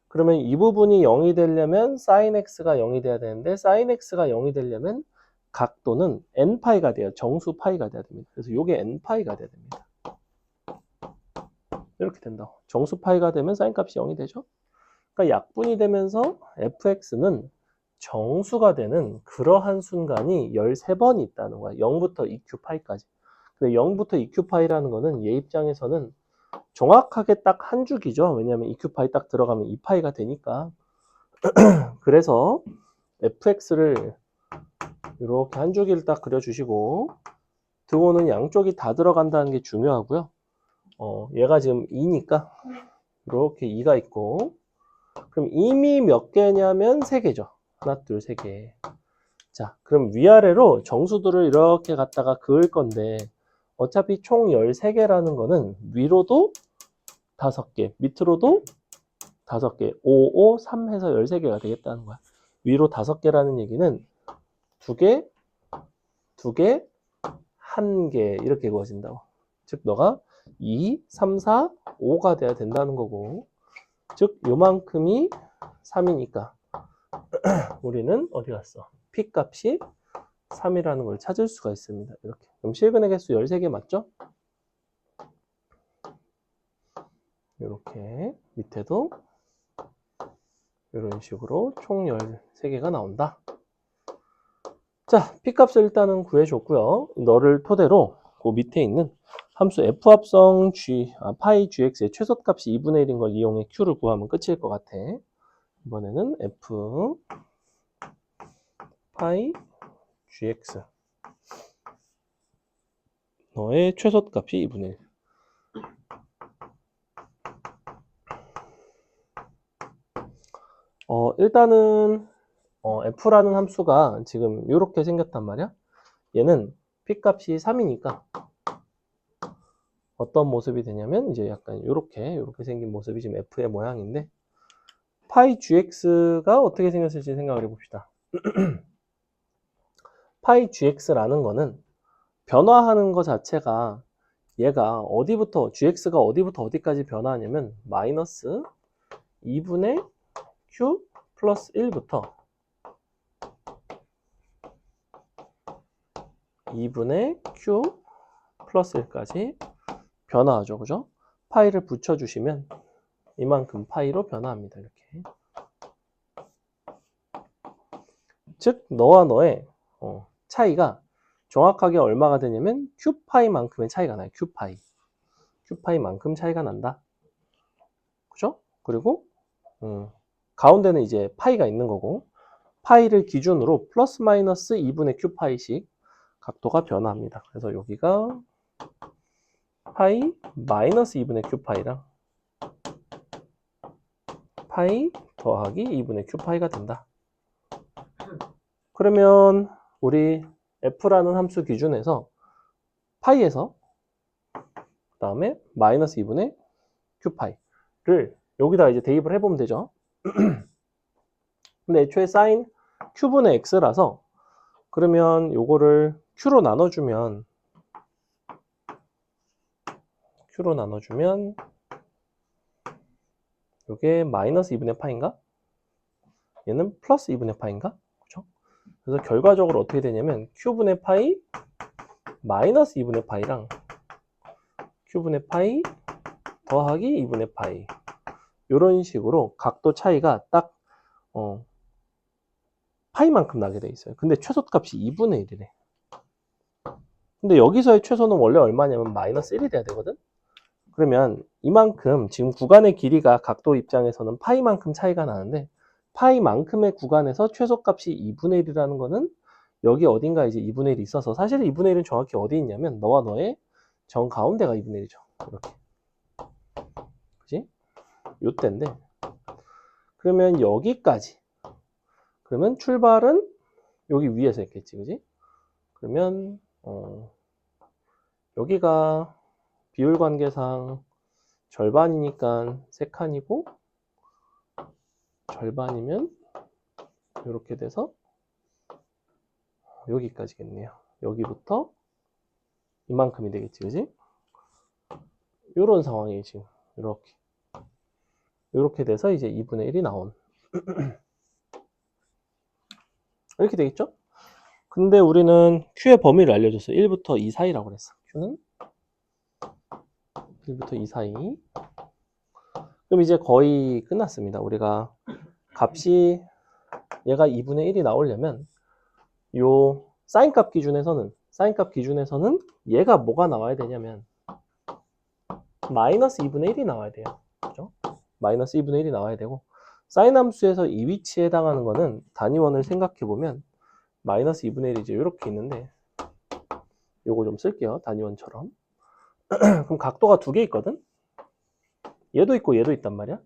그러면 이 부분이 0이 되려면 sin x가 0이 돼야 되는데 sin x가 0이 되려면 각도는 n파이가 돼요. 정수 파이가 돼야 됩니다. 그래서 이게 n파이가 돼야 됩니다. 이렇게 된다고. 정수 파이가 되면 sin 값이 0이 되죠. 그러니까 약분이 되면서 fx는 정수가 되는 그러한 순간이 13번이 있다는 거야. 0부터 EQ파이까지. 근데 0부터 EQ파이라는 거는 얘 입장에서는 정확하게 딱 한 주기죠. 왜냐하면 EQ파이 딱 들어가면 2파이가 되니까. 그래서 fx를 이렇게 한 주기를 딱 그려주시고 등호는 양쪽이 다 들어간다는 게 중요하고요. 얘가 지금 2니까 이렇게 2가 있고 그럼 이미 몇 개냐면 3개죠. 하나, 둘, 3개. 자, 그럼 위아래로 정수들을 이렇게 갖다가 그을 건데 어차피 총 13개라는 거는 위로도 5개, 밑으로도 5개, 5, 5, 3 해서 13개가 되겠다는 거야. 위로 5개라는 얘기는 2개, 2개, 1개 이렇게 그어진다고. 즉 너가 2, 3, 4, 5가 돼야 된다는 거고 즉 요만큼이 3이니까 우리는 어디 갔어? P 값이 3이라는 걸 찾을 수가 있습니다. 이렇게. 그럼 실근의 개수 13개 맞죠? 이렇게 밑에도 이런 식으로 총 13개가 나온다. 자, P값을 일단은 구해줬고요. 너를 토대로 그 밑에 있는 함수 F합성 파이 gx의 최소값이 2분의 1인 걸 이용해 Q를 구하면 끝일 것 같아. 이번에는 F 파이 gx 너의 최소값이 2분의 1. 일단은 f라는 함수가 지금 이렇게 생겼단 말이야. 얘는 P값이 3이니까 어떤 모습이 되냐면 이제 약간 이렇게 생긴 모습이 지금 f의 모양인데 파이 gx가 어떻게 생겼을지 생각을 해봅시다. 파이 gx라는 거는 변화하는 것 자체가 얘가 어디부터 gx가 어디부터 어디까지 변화하냐면 마이너스 2분의 q 플러스 1부터 2분의 q 플러스 1까지 변화하죠. 그죠? 파이를 붙여주시면 이만큼 파이로 변화합니다. 이렇게. 즉 너와 너의 차이가 정확하게 얼마가 되냐면 q파이만큼의 차이가 나요. q파이만큼 차이가 난다. 그죠? 그리고 가운데는 이제 파이가 있는 거고 파이를 기준으로 플러스 마이너스 2분의 q파이씩 각도가 변화합니다. 그래서 여기가 파이 마이너스 2분의 q파이랑 파이 더하기 2분의 q파이가 된다. 그러면 우리 f라는 함수 기준에서 파이에서 그 다음에 마이너스 2분의 q파이를 여기다 이제 대입을 해보면 되죠. 근데 애초에 사인 q분의 x라서 그러면 요거를 q로 나눠주면 요게 마이너스 2분의 파인가? 얘는 플러스 2분의 파인가? 그렇죠? 그래서 결과적으로 어떻게 되냐면 q분의 파이 마이너스 2분의 파이랑 q분의 파이 더하기 2분의 파이 이런 식으로 각도 차이가 딱 파이만큼 나게 돼 있어요. 근데 최소값이 2분의 1이래. 근데 여기서의 최소는 원래 얼마냐면 마이너스 1이 돼야 되거든? 그러면 이만큼 지금 구간의 길이가 각도 입장에서는 파이만큼 차이가 나는데 파이만큼의 구간에서 최소값이 2분의 1이라는 거는 여기 어딘가 이제 2분의 1이 있어서 사실 2분의 1은 정확히 어디 있냐면 너와 너의 정 가운데가 2분의 1이죠. 이렇게. 그지? 요때인데 그러면 여기까지 그러면 출발은 여기 위에서 했겠지. 그지? 그러면 여기가 비율 관계상 절반이니까 3칸이고 절반이면 이렇게 돼서 여기까지겠네요. 여기부터 이만큼이 되겠지, 그지? 이런 상황이 지금 이렇게 돼서 이제 2분의 1이 나온 이렇게 되겠죠? 근데 우리는 Q의 범위를 알려줬어. 1부터 2 사이라고 그랬어. Q는 1부터 2 사이. 그럼 이제 거의 끝났습니다. 우리가 값이 얘가 2분의 1이 나오려면 요 사인값 기준에서는 얘가 뭐가 나와야 되냐면 마이너스 2분의 1이 나와야 돼요. 그죠? 마이너스 2분의 1이 나와야 되고 사인 함수에서 이 위치에 해당하는 거는 단위원을 생각해 보면 마이너스 2분의 1이죠. 이렇게 있는데 요거 좀 쓸게요. 단위원처럼. 그럼 각도가 두 개 있거든? 얘도 있고 얘도 있단 말이야.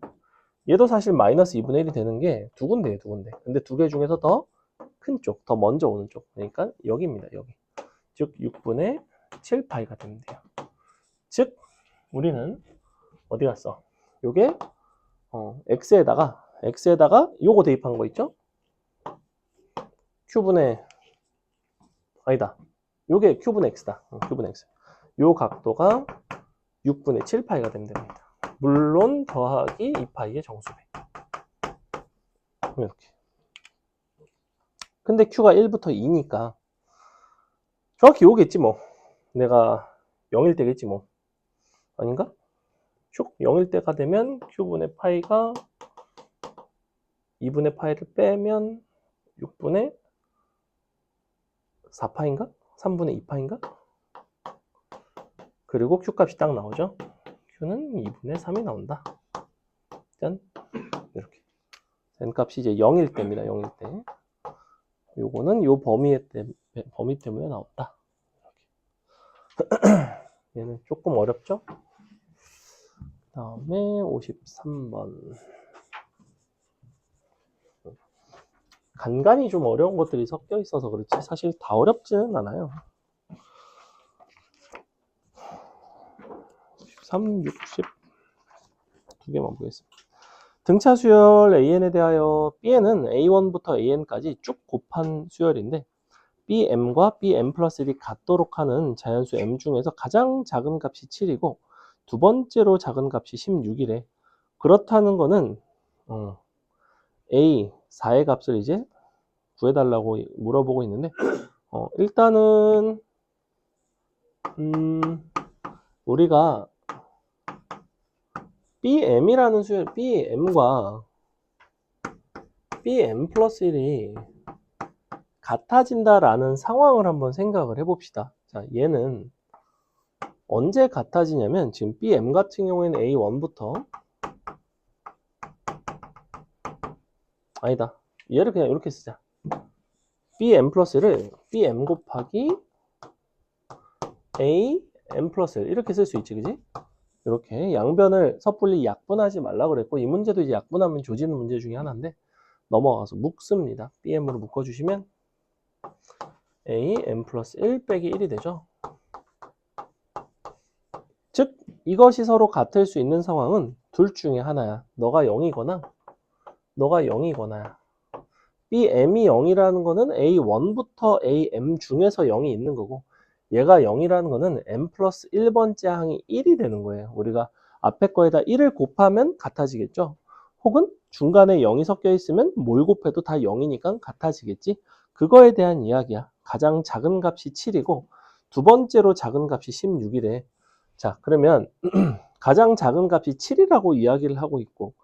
얘도 사실 마이너스 2분의 1이 되는 게 두 군데예요. 두 군데. 근데 두 개 중에서 더 큰 쪽, 더 먼저 오는 쪽. 그러니까 여기입니다. 여기. 즉 6분의 7파이가 되면 돼요. 즉 우리는 어디 갔어? 요게 x에다가 요거 대입한 거 있죠? q분의 아니다. 요게 q분의 x다. q분의 x. 요 각도가 6분의 7파이가 되면 됩니다. 물론 더하기 2파이의 정수배. 이렇게. 근데 q가 1부터 2니까 정확히 요겠지 뭐. 내가 0일 때겠지 뭐. 아닌가? 쭉 0일 때가 되면 q분의 파이가 2분의 파이를 빼면 6분의 4파인가? 3분의 2파인가? 그리고 q값이 딱 나오죠. q는 2분의 3이 나온다. 짠. 이렇게. n값이 이제 0일 때입니다. 0일 때. 요거는 요 범위 때문에 나온다. 얘는 조금 어렵죠? 그 다음에 53번. 간간히 좀 어려운 것들이 섞여 있어서 그렇지 사실 다 어렵지는 않아요. 3, 60 두 개만 보겠습니다. 등차 수열 AN에 대하여 Bn은 A1부터 AN까지 쭉 곱한 수열인데 Bm과 Bm 플러스 1이 같도록 하는 자연수 M 중에서 가장 작은 값이 7이고 두 번째로 작은 값이 16이래. 그렇다는 거는 A 4의 값을 이제 구해달라고 물어보고 있는데 일단은 우리가 BM이라는 수열 BM과 BM 플러스 1이 같아진다라는 상황을 한번 생각을 해봅시다. 자, 얘는 언제 같아지냐면 지금 BM 같은 경우에는 A1부터 아니다. 얘를 그냥 이렇게 쓰자. BM 플러스를 BM 곱하기 AM 플러스 이렇게 쓸 수 있지, 그지? 이렇게 양변을 섣불리 약분하지 말라 그랬고 이 문제도 이제 약분하면 조지는 문제 중에 하나인데 넘어가서 묶습니다. BM으로 묶어주시면 AM 플러스 1 빼기 1이 되죠. 즉 이것이 서로 같을 수 있는 상황은 둘 중에 하나야. 너가 0이거나 BM이 0이라는 거는 A1부터 AM 중에서 0이 있는 거고 얘가 0이라는 거는 M 플러스 1번째 항이 1이 되는 거예요. 우리가 앞에 거에다 1을 곱하면 같아지겠죠. 혹은 중간에 0이 섞여 있으면 뭘 곱해도 다 0이니까 같아지겠지. 그거에 대한 이야기야. 가장 작은 값이 7이고 두 번째로 작은 값이 16이래. 자, 그러면 가장 작은 값이 7이라고 이야기를 하고 있고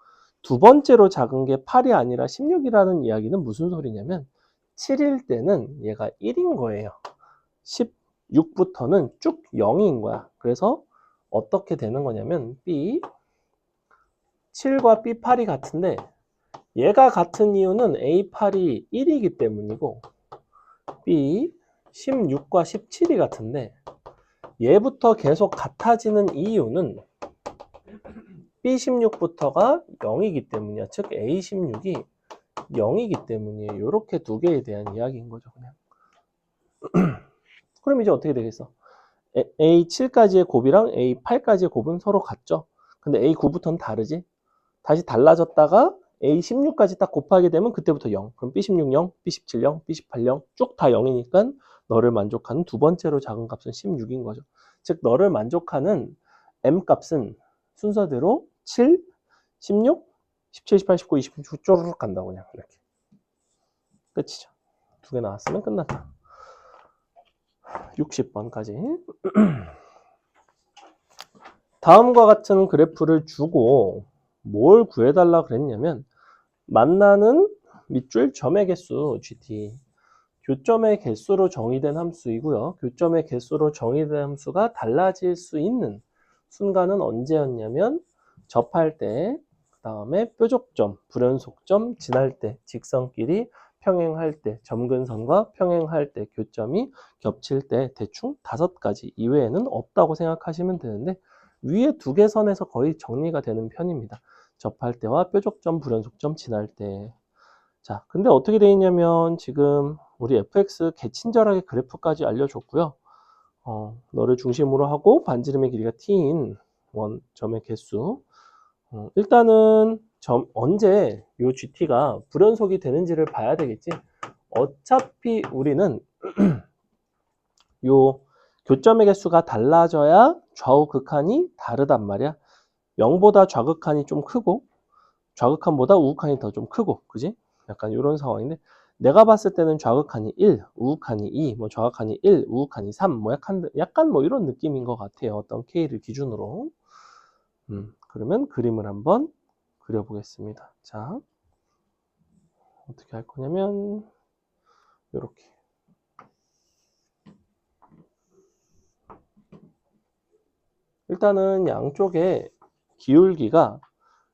두 번째로 작은 게 8이 아니라 16이라는 이야기는 무슨 소리냐면 7일 때는 얘가 1인 거예요. 16부터는 쭉 0인 거야. 그래서 어떻게 되는 거냐면 B7과 B8이 같은데 얘가 같은 이유는 A8이 1이기 때문이고 B16과 17이 같은데 얘부터 계속 같아지는 이유는 B16부터가 0이기 때문이야. 즉 A16이 0이기 때문이에요. 이렇게 두 개에 대한 이야기인 거죠. 그냥. 그럼 이제 어떻게 되겠어? A7까지의 곱이랑 A8까지의 곱은 서로 같죠? 근데 A9부터는 다르지? 다시 달라졌다가 A16까지 딱 곱하게 되면 그때부터 0. 그럼 B16 0, B17 0, B18 0 쭉 다 0이니까 너를 만족하는 두 번째로 작은 값은 16인 거죠. 즉 너를 만족하는 M 값은 순서대로 7, 16, 17, 18, 19, 20 쪼르륵 간다고 그냥 이렇게. 끝이죠. 두 개 나왔으면 끝났다. 60번까지. 다음과 같은 그래프를 주고 뭘 구해달라 그랬냐면 만나는 밑줄 점의 개수 GT. 교점의 개수로 정의된 함수이고요. 교점의 개수로 정의된 함수가 달라질 수 있는 순간은 언제였냐면 접할 때, 그 다음에 뾰족점, 불연속점 지날 때, 직선끼리 평행할 때, 점근선과 평행할 때, 교점이 겹칠 때 대충 5가지 이외에는 없다고 생각하시면 되는데 위에 2개 선에서 거의 정리가 되는 편입니다. 접할 때와 뾰족점, 불연속점 지날 때. 자, 근데 어떻게 되어 있냐면 지금 우리 fx 개친절하게 그래프까지 알려줬고요. 너를 중심으로 하고 반지름의 길이가 t인 점의 개수. 일단은 언제 요 gt가 불연속이 되는지를 봐야 되겠지. 어차피 우리는 요 교점의 개수가 달라져야 좌우 극한이 다르단 말이야. 0보다 좌극한이 좀 크고 좌극한보다 우극한이 더 좀 크고, 그지? 약간 이런 상황인데 내가 봤을 때는 좌극한이 1, 우극한이 2, 뭐 좌극한이 1, 우극한이 3, 뭐 약간 뭐 이런 느낌인 것 같아요. 어떤 K를 기준으로. 그러면 그림을 한번 그려보겠습니다. 자, 어떻게 할 거냐면 이렇게. 일단은 양쪽에 기울기가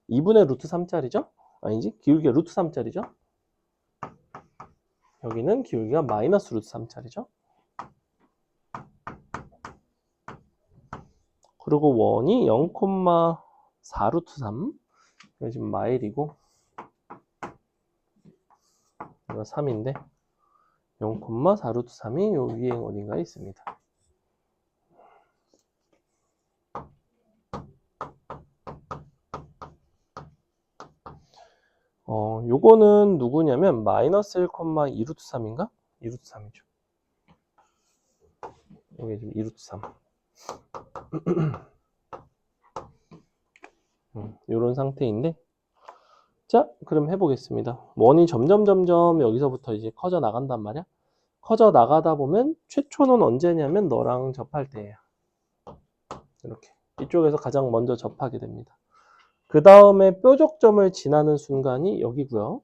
2분의 루트 3짜리죠? 아니지? 기울기가 루트 3짜리죠? 여기는 기울기가 마이너스 루트 3짜리죠? 그리고 원이 0,4 루트 3. 이거 지금 마일이고, 이거 3인데, 0,4 루트 3이 요 위에 어딘가에 있습니다. 요거는 누구냐면, 마이너스 1,2 루트 3인가? 2 루트 3이죠. 여기 지금 2 루트 3. 요런 상태인데, 자, 그럼 해보겠습니다. 원이 점점 여기서부터 이제 커져 나간단 말이야. 커져 나가다 보면 최초는 언제냐면 너랑 접할 때예요. 이렇게 이쪽에서 가장 먼저 접하게 됩니다. 그 다음에 뾰족점을 지나는 순간이 여기고요.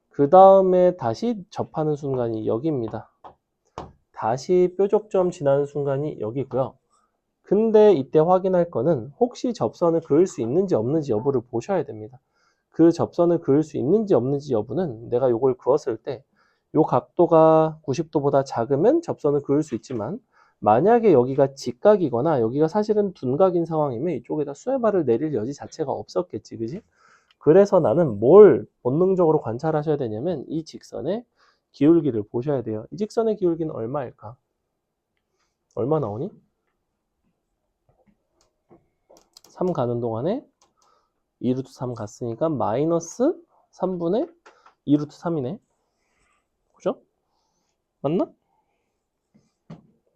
그 다음에 다시 접하는 순간이 여기입니다. 다시 뾰족점 지나는 순간이 여기고요. 근데 이때 확인할 거는 혹시 접선을 그을 수 있는지 없는지 여부를 보셔야 됩니다. 그 접선을 그을 수 있는지 없는지 여부는 내가 요걸 그었을 때 요 각도가 90도보다 작으면 접선을 그을 수 있지만 만약에 여기가 직각이거나 여기가 사실은 둔각인 상황이면 이쪽에다 수에바를 내릴 여지 자체가 없었겠지, 그지? 그래서 나는 뭘 본능적으로 관찰하셔야 되냐면 이 직선의 기울기를 보셔야 돼요. 이 직선의 기울기는 얼마일까? 얼마 나오니? 3 가는 동안에 2루트 3 갔으니까 마이너스 3분의 2루트 3이네. 그죠? 맞나?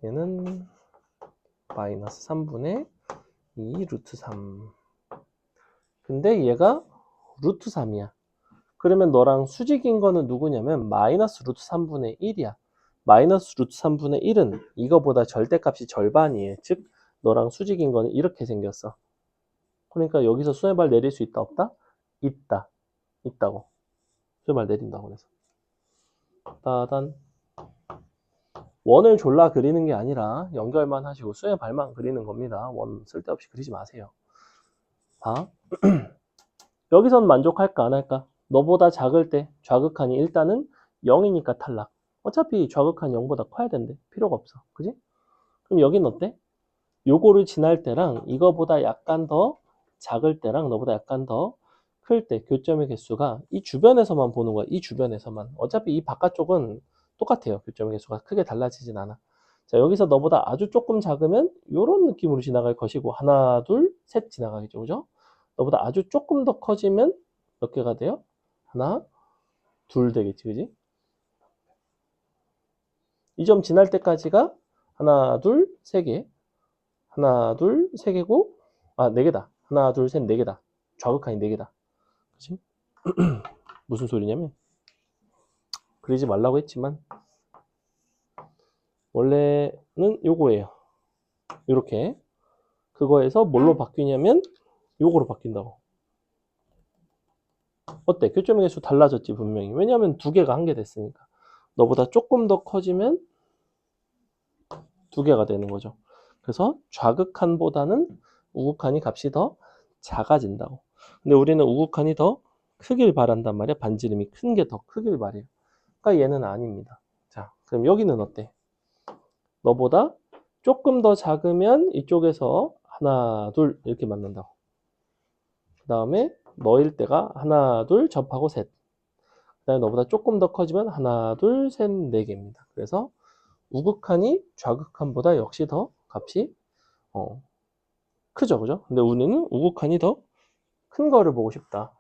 얘는 마이너스 3분의 2 루트 3. 근데 얘가 루트 3이야. 그러면 너랑 수직인 거는 누구냐면 마이너스 루트 3분의 1이야. 마이너스 루트 3분의 1은 이거보다 절대값이 절반이에요. 즉 너랑 수직인 거는 이렇게 생겼어. 그러니까 여기서 수에발 내릴 수 있다 없다? 있다. 있다고. 수에발 내린다고 그래서. 따단. 원을 졸라 그리는 게 아니라 연결만 하시고 수에발만 그리는 겁니다. 원 쓸데없이 그리지 마세요. 봐. 여기선 만족할까 안 할까? 너보다 작을 때 좌극한이 일단은 0이니까 탈락. 어차피 좌극한이 0보다 커야 된대. 필요가 없어. 그지? 그럼 여긴 어때? 요거를 지날 때랑 이거보다 약간 더 작을 때랑 너보다 약간 더 클 때 교점의 개수가 이 주변에서만 보는 거야. 이 주변에서만. 어차피 이 바깥쪽은 똑같아요. 교점의 개수가 크게 달라지진 않아. 자, 여기서 너보다 아주 조금 작으면 이런 느낌으로 지나갈 것이고 하나, 둘, 셋 지나가겠죠. 그죠? 너보다 아주 조금 더 커지면 몇 개가 돼요? 하나, 둘 되겠지. 그지? 이 점 지날 때까지가 하나, 둘, 세 개. 하나, 둘, 세 개고, 네 개다. 하나, 둘, 셋, 네 개다. 좌극한이 네 개다. 그치? 무슨 소리냐면, 그리지 말라고 했지만, 원래는 요거예요. 요렇게. 그거에서 뭘로 바뀌냐면, 요거로 바뀐다고. 어때? 교점의 개수 달라졌지 분명히. 왜냐하면 두 개가 한 개 됐으니까. 너보다 조금 더 커지면 두 개가 되는 거죠. 그래서 좌극한보다는 우극한이 값이 더 작아진다고. 근데 우리는 우극한이 더 크길 바란단 말이야. 반지름이 큰 게 더 크길 바래요. 그러니까 얘는 아닙니다. 자, 그럼 여기는 어때? 너보다 조금 더 작으면 이쪽에서 하나, 둘 이렇게 만난다고. 그 다음에 너일 때가 하나, 둘 접하고 셋. 그 다음에 너보다 조금 더 커지면 하나, 둘, 셋, 네 개입니다. 그래서 우극한이 좌극한보다 역시 더 값이 크죠, 그죠? 근데 우리는 우극한이 더 큰 거를 보고 싶다.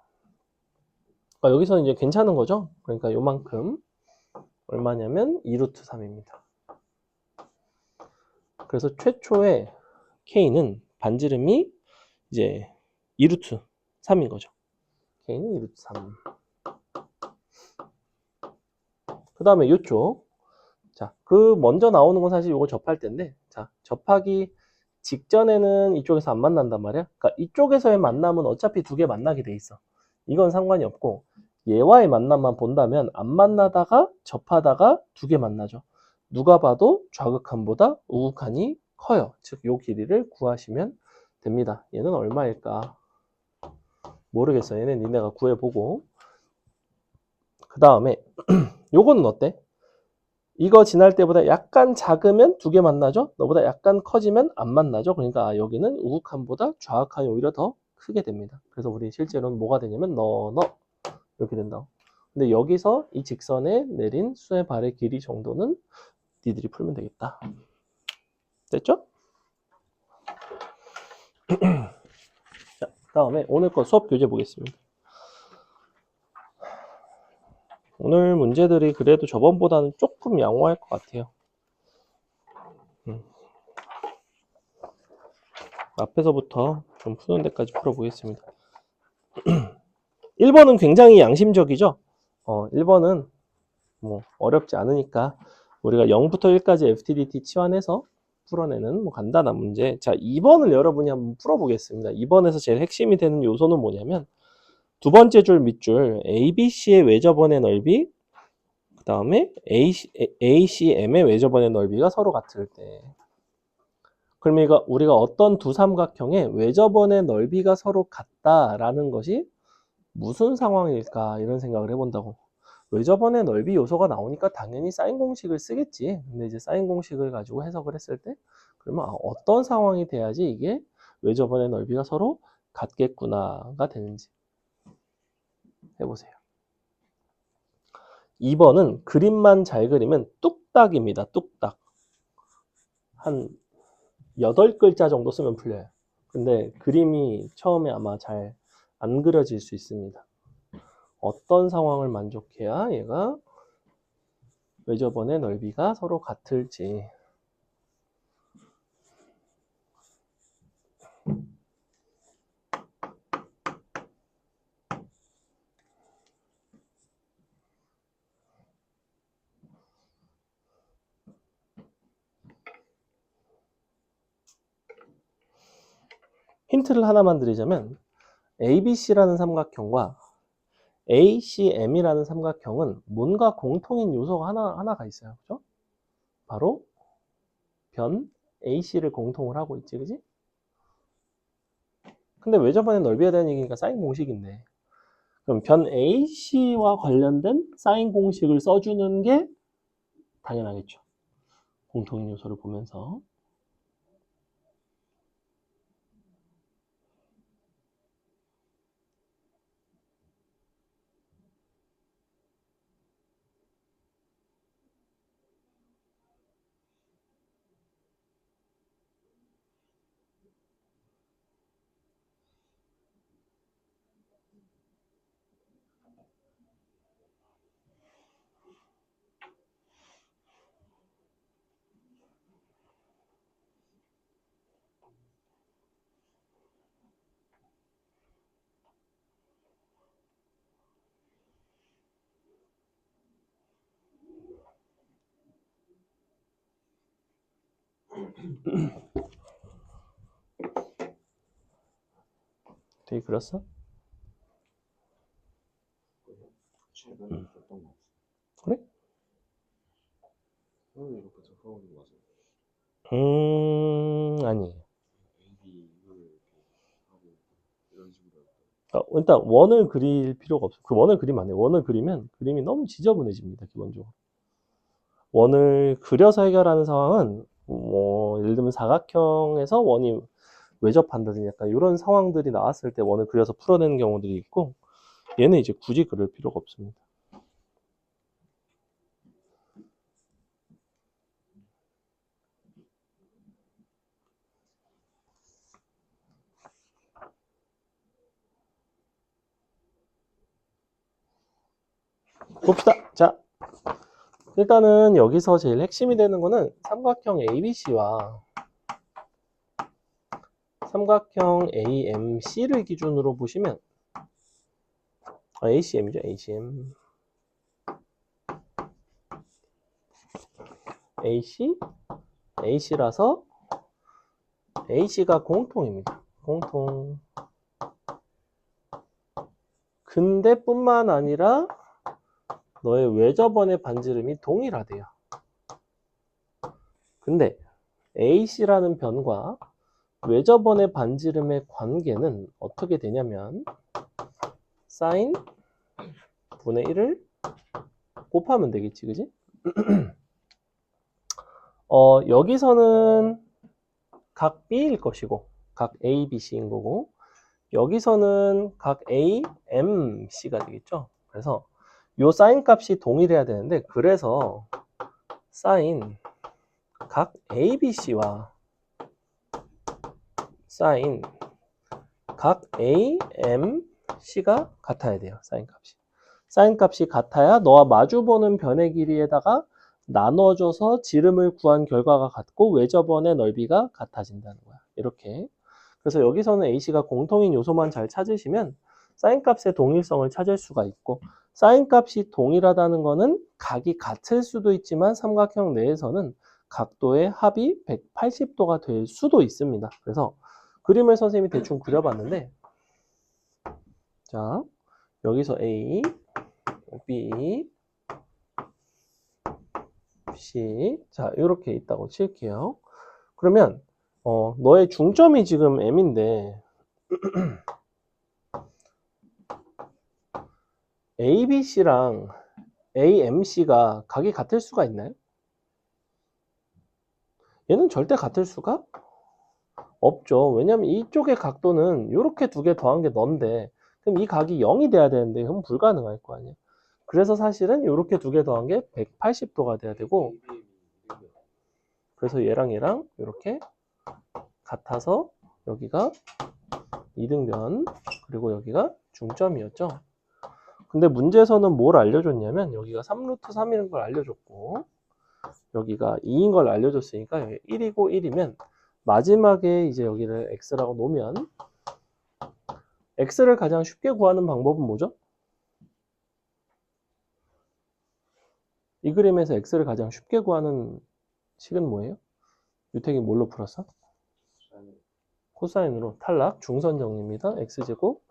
그러니까 여기서는 이제 괜찮은 거죠? 그러니까 요만큼 얼마냐면 2루트 3입니다. 그래서 최초의 K는 반지름이 이제 2루트 3인 거죠. K는 2루트 3. 그 다음에 이쪽. 자, 그 먼저 나오는 건 사실 이거 접할 때인데, 자, 접하기 직전에는 이쪽에서 안 만난단 말이야. 그러니까 이쪽에서의 만남은 어차피 두 개 만나게 돼 있어. 이건 상관이 없고 얘와의 만남만 본다면 안 만나다가 접하다가 두 개 만나죠. 누가 봐도 좌극한보다 우극한이 커요. 즉, 요 길이를 구하시면 됩니다. 얘는 얼마일까? 모르겠어. 얘는 니네가 구해보고. 그 다음에 요거는 어때? 이거 지날 때보다 약간 작으면 두 개 만나죠? 너보다 약간 커지면 안 만나죠? 그러니까 여기는 우극한보다 좌극한이 오히려 더 크게 됩니다. 그래서 우리 실제로는 뭐가 되냐면 너 이렇게 된다. 근데 여기서 이 직선에 내린 수의 발의 길이 정도는 니들이 풀면 되겠다. 됐죠? 자, 다음에 오늘 거 수업 교재 보겠습니다. 오늘 문제들이 그래도 저번보다는 조금 양호할 것 같아요. 앞에서부터 좀 푸는 데까지 풀어보겠습니다. 1번은 굉장히 양심적이죠? 1번은 뭐 어렵지 않으니까 우리가 0부터 1까지 FTDT 치환해서 풀어내는 뭐 간단한 문제. 자, 2번을 여러분이 한번 풀어보겠습니다. 2번에서 제일 핵심이 되는 요소는 뭐냐면 두 번째 줄 밑줄 ABC의 외접원의 넓이, 그 다음에 ACM의 외접원의 넓이가 서로 같을 때. 그럼 우리가 어떤 두 삼각형의 외접원의 넓이가 서로 같다라는 것이 무슨 상황일까 이런 생각을 해본다고. 외접원의 넓이 요소가 나오니까 당연히 사인 공식을 쓰겠지. 근데 이제 사인 공식을 가지고 해석을 했을 때 그러면 어떤 상황이 돼야지 이게 외접원의 넓이가 서로 같겠구나가 되는지 해보세요. 2번은 그림만 잘 그리면 뚝딱입니다. 뚝딱. 한 8글자 정도 쓰면 풀려요. 근데 그림이 처음에 아마 잘 안 그려질 수 있습니다. 어떤 상황을 만족해야 얘가 외접원의 넓이가 서로 같을지. 힌트를 하나만 드리자면 ABC라는 삼각형과 ACM이라는 삼각형은 뭔가 공통인 요소가 하나가 있어요. 그죠? 바로 변 AC를 공통을 하고 있지. 그지? 근데 외접원의 넓이에 대한 얘기니까 사인 공식인데 그럼 변 AC와 관련된 사인 공식을 써주는 게 당연하겠죠. 공통인 요소를 보면서. 되게 그렸어? 아니에요. 일단 원을 그릴 필요가 없어요. 그 원을 그리면 안 돼요. 원을 그리면 그림이 너무 지저분해집니다. 기본적으로. 원을 그려서 해결하는 상황은 뭐 예를 들면 사각형에서 원이 외접한다든지 약간 이런 상황들이 나왔을 때 원을 그려서 풀어내는 경우들이 있고, 얘는 이제 굳이 그릴 필요가 없습니다. 봅시다. 자, 일단은 여기서 제일 핵심이 되는 거는 삼각형 ABC와 삼각형 AMC를 기준으로 보시면, ACM이죠, ACM. AC라서 AC가 공통입니다. 공통. 근데 뿐만 아니라 너의 외접원의 반지름이 동일하대요. 근데 AC라는 변과 외접원의 반지름의 관계는 어떻게 되냐면 사인 분의 1을 곱하면 되겠지, 그지? 여기서는 각 B일 것이고 각 A, B, C인 거고, 여기서는 각 A, M, C가 되겠죠. 그래서 요 사인 값이 동일해야 되는데, 그래서 사인 각 A, B, C와 사인 각 A, M, C가 같아야 돼요. 사인 값이. 사인 값이 같아야 너와 마주보는 변의 길이에다가 나눠줘서 지름을 구한 결과가 같고 외접원의 넓이가 같아진다는 거야. 이렇게. 그래서 여기서는 AC가 공통인 요소만 잘 찾으시면 사인 값의 동일성을 찾을 수가 있고, 사인 값이 동일하다는 거는 각이 같을 수도 있지만 삼각형 내에서는 각도의 합이 180도가 될 수도 있습니다. 그래서 그림을 선생님이 대충 그려봤는데, 자, 여기서 A, B, C, 자, 이렇게 있다고 칠게요. 그러면 너의 중점이 지금 M인데 ABC랑 AMC가 각이 같을 수가 있나요? 얘는 절대 같을 수가 없죠. 왜냐면 이쪽의 각도는 이렇게 두 개 더한 게 너인데, 그럼 이 각이 0이 돼야 되는데 그럼 불가능할 거 아니야. 그래서 사실은 이렇게 두 개 더한 게 180도가 돼야 되고, 그래서 얘랑 이렇게 같아서 여기가 이등변, 그리고 여기가 중점이었죠. 근데 문제에서는 뭘 알려줬냐면 여기가 3루트 3이라는 걸 알려줬고 여기가 2인 걸 알려줬으니까 여기 1이고 1이면 마지막에 이제 여기를 x라고 놓으면, x를 가장 쉽게 구하는 방법은 뭐죠? 이 그림에서 x를 가장 쉽게 구하는 식은 뭐예요? 유택이 뭘로 풀었어? 코사인으로. 탈락. 중선 정리입니다. x제곱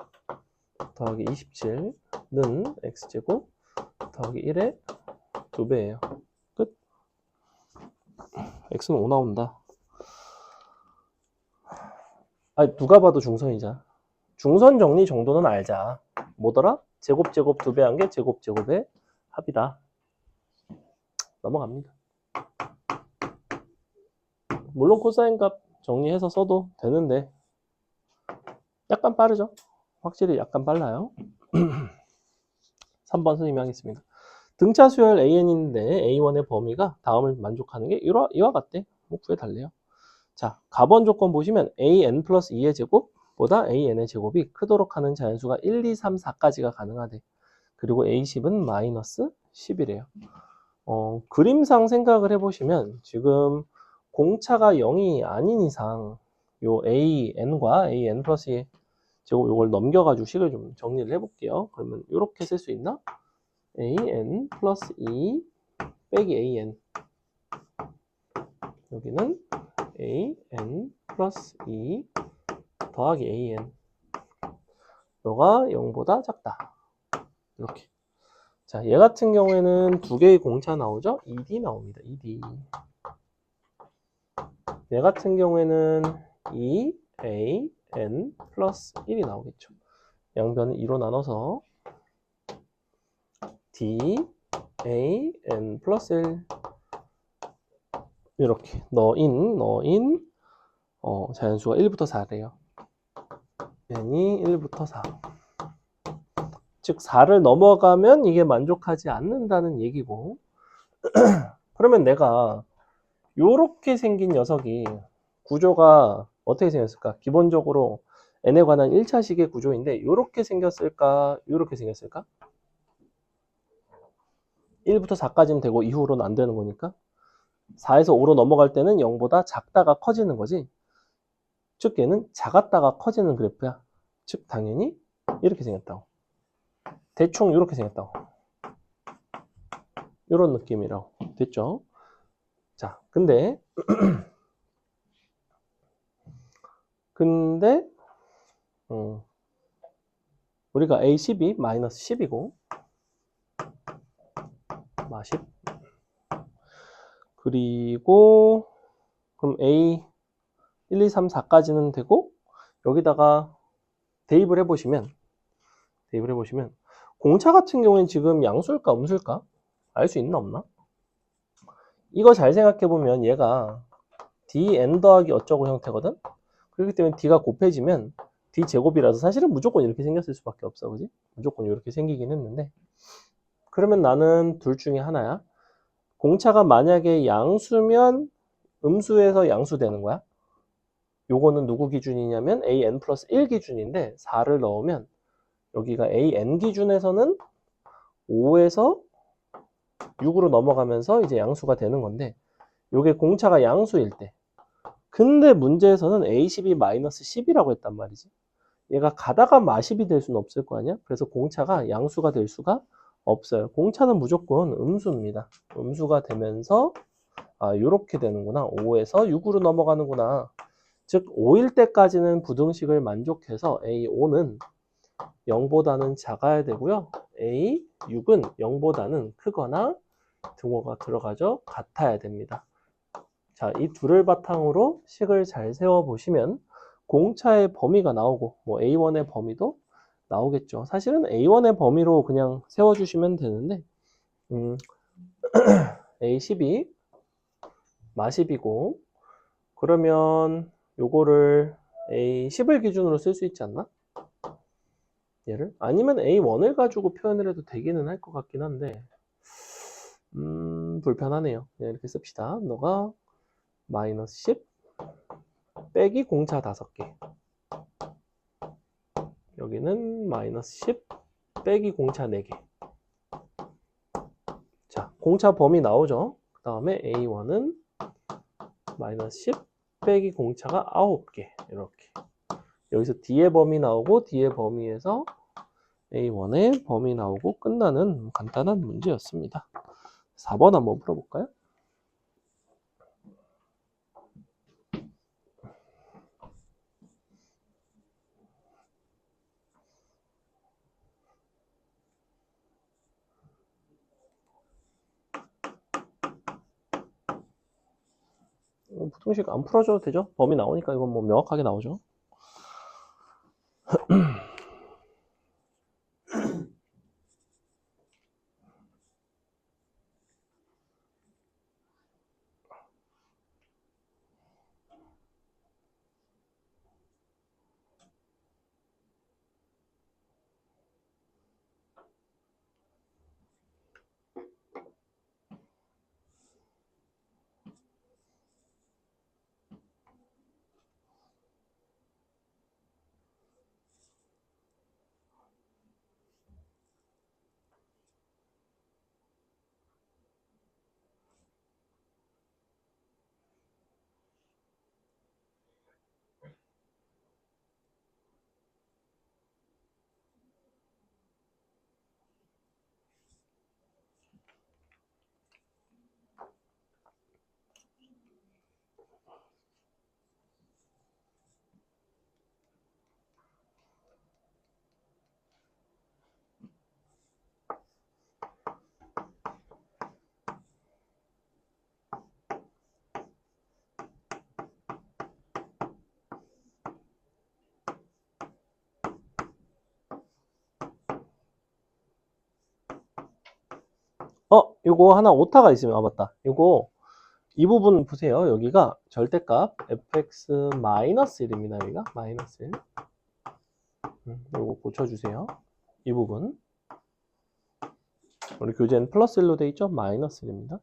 더하기 27는 x제곱 더하기 1의 2배예요. 끝. x는 5 나온다. 누가 봐도 중선이자. 중선 정리 정도는 알자. 뭐더라? 제곱 2배 한 게 제곱의 합이다. 넘어갑니다. 물론 코사인 값 정리해서 써도 되는데 약간 빠르죠? 확실히 약간 빨라요. 3번 선생님이 하겠습니다. 등차 수열 AN인데 A1의 범위가 다음을 만족하는 게 이와 같대. 뭐 구해달래요. 자, 가번 조건 보시면 AN 플러스 2의 제곱보다 AN의 제곱이 크도록 하는 자연수가 1, 2, 3, 4까지가 가능하대. 그리고 A10은 마이너스 10이래요. 그림상 생각을 해보시면 지금 공차가 0이 아닌 이상 요 AN과 AN 플러스 2의 제곱 요걸 넘겨가지고 식을 좀 정리를 해볼게요. 그러면 이렇게 쓸 수 있나? AN 플러스 2 빼기 AN, 여기는 AN 플러스 2 더하기 AN, 너가 0보다 작다. 이렇게. 자, 얘 같은 경우에는 두 개의 공차 나오죠? ED 나옵니다. ED. 얘 같은 경우에는 2a n 플러스 1이 나오겠죠. 양변을 2로 나눠서 d a n 플러스 1 이렇게 넣인 자연수가 1부터 4래요. n이 1부터 4. 즉 4를 넘어가면 이게 만족하지 않는다는 얘기고 그러면 내가 요렇게 생긴 녀석이 구조가 어떻게 생겼을까? 기본적으로 n에 관한 1차식의 구조인데 요렇게 생겼을까? 요렇게 생겼을까? 1부터 4까지는 되고 이후로는 안 되는 거니까 4에서 5로 넘어갈 때는 0보다 작다가 커지는 거지. 즉 얘는 작았다가 커지는 그래프야. 즉 당연히 이렇게 생겼다고. 대충 이렇게 생겼다고. 이런 느낌이라고. 됐죠? 자, 근데 우리가 A12 마이너스 10이고 마10 그리고 그럼 A 1, 2, 3, 4까지는 되고 여기다가 대입을 해보시면 공차 같은 경우에는 지금 양수일까 음수일까? 알 수 있나 없나? 이거 잘 생각해보면 얘가 dn 더하기 어쩌고 형태거든? 그렇기 때문에 d가 곱해지면 d제곱이라서 사실은 무조건 이렇게 생겼을 수밖에 없어. 그지? 무조건 이렇게 생기긴 했는데 그러면 나는 둘 중에 하나야. 공차가 만약에 양수면 음수에서 양수 되는 거야. 요거는 누구 기준이냐면 an 플러스 1 기준인데 4를 넣으면 여기가 an 기준에서는 5에서 6으로 넘어가면서 이제 양수가 되는 건데 요게 공차가 양수일 때 근데 문제에서는 A12-10이라고 했단 말이지. 얘가 가다가 마10이 될 수는 없을 거 아니야? 그래서 공차가 양수가 될 수가 없어요. 공차는 무조건 음수입니다. 음수가 되면서 요렇게 되는구나. 5에서 6으로 넘어가는구나. 즉 5일 때까지는 부등식을 만족해서 A5는 0보다는 작아야 되고요. A6은 0보다는 크거나 등호가 들어가죠. 같아야 됩니다. 자, 이 둘을 바탕으로 식을 잘 세워보시면 공차의 범위가 나오고 뭐 A1의 범위도 나오겠죠. 사실은 A1의 범위로 그냥 세워주시면 되는데 A12 마10이고 그러면 요거를 A10을 기준으로 쓸 수 있지 않나? 얘를? 아니면 A1을 가지고 표현을 해도 되기는 할 것 같긴 한데 불편하네요. 그냥 이렇게 씁시다. 너가 마이너스 10 빼기 공차 5개 여기는 마이너스 10 빼기 공차 4개 자, 공차 범위 나오죠? 그 다음에 A1은 마이너스 10 빼기 공차가 9개 이렇게 여기서 D의 범위 나오고 D의 범위에서 A1의 범위 나오고 끝나는 간단한 문제였습니다. 4번 한번 풀어볼까요? 부등식 안 풀어줘도 되죠? 범위 나오니까 이건 뭐 명확하게 나오죠. 요거 하나 오타가 있으면, 맞다. 요거, 이 부분 보세요. 여기가 절대값 fx-1입니다. 여기가 마이너스 1. 요거 고쳐주세요. 이 부분. 우리 교재는 플러스 1로 돼 있죠? 마이너스 1입니다.